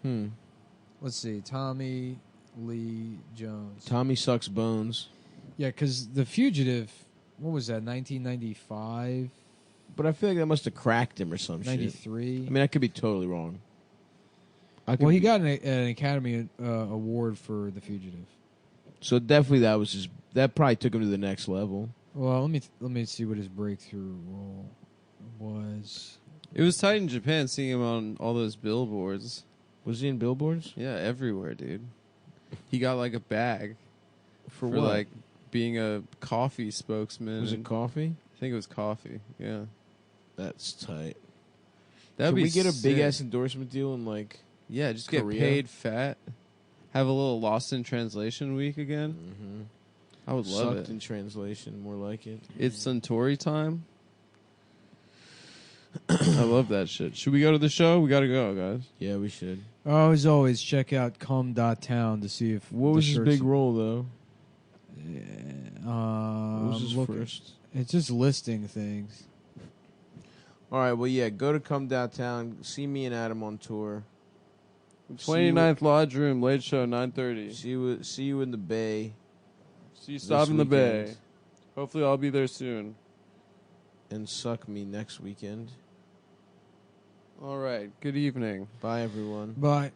Speaker 3: think. Let's see, Tommy Lee Jones.
Speaker 1: Tommy sucks bones.
Speaker 3: Yeah, because The Fugitive, what was that, 1995,
Speaker 1: But I feel like that must have cracked him or some shit.
Speaker 3: 93?
Speaker 1: I mean, I could be totally wrong.
Speaker 3: Well, he got an Academy Award for The Fugitive.
Speaker 1: So definitely that probably took him to the next level.
Speaker 3: Well, let me see what his breakthrough role was.
Speaker 2: It was tight in Japan seeing him on all those billboards.
Speaker 1: Was he in billboards?
Speaker 2: Yeah, everywhere, dude. He got a bag
Speaker 1: For
Speaker 2: for
Speaker 1: what?
Speaker 2: being a coffee spokesman.
Speaker 1: Was it coffee?
Speaker 2: I think it was coffee. Yeah.
Speaker 1: That's tight.
Speaker 2: That'd
Speaker 1: Can
Speaker 2: be
Speaker 1: we get a big
Speaker 2: sick.
Speaker 1: ass endorsement deal in
Speaker 2: Yeah, just
Speaker 1: Korea?
Speaker 2: get paid fat. Have a little Lost in Translation week again. I would love
Speaker 1: Sucked
Speaker 2: it.
Speaker 1: in translation, more like it.
Speaker 2: It's Suntory time. I love that shit. Should we go to the show? We gotta go, guys.
Speaker 1: Yeah, we should.
Speaker 3: Oh, as always, check out cum.town to see if
Speaker 1: What
Speaker 3: the
Speaker 1: was his
Speaker 3: shirts-
Speaker 1: big role though?
Speaker 3: What
Speaker 1: What was his first?
Speaker 3: It's just listing things.
Speaker 1: All right, well, yeah, go to Come Downtown. See me and Adam on tour.
Speaker 2: 29th Lodge Room, late show, 9:30.
Speaker 1: See you in the Bay.
Speaker 2: See you stop
Speaker 1: this
Speaker 2: in the Bay.
Speaker 1: weekend.
Speaker 2: Hopefully I'll be there soon.
Speaker 1: And suck me next weekend.
Speaker 2: All right. Good evening.
Speaker 1: Bye, everyone.
Speaker 3: But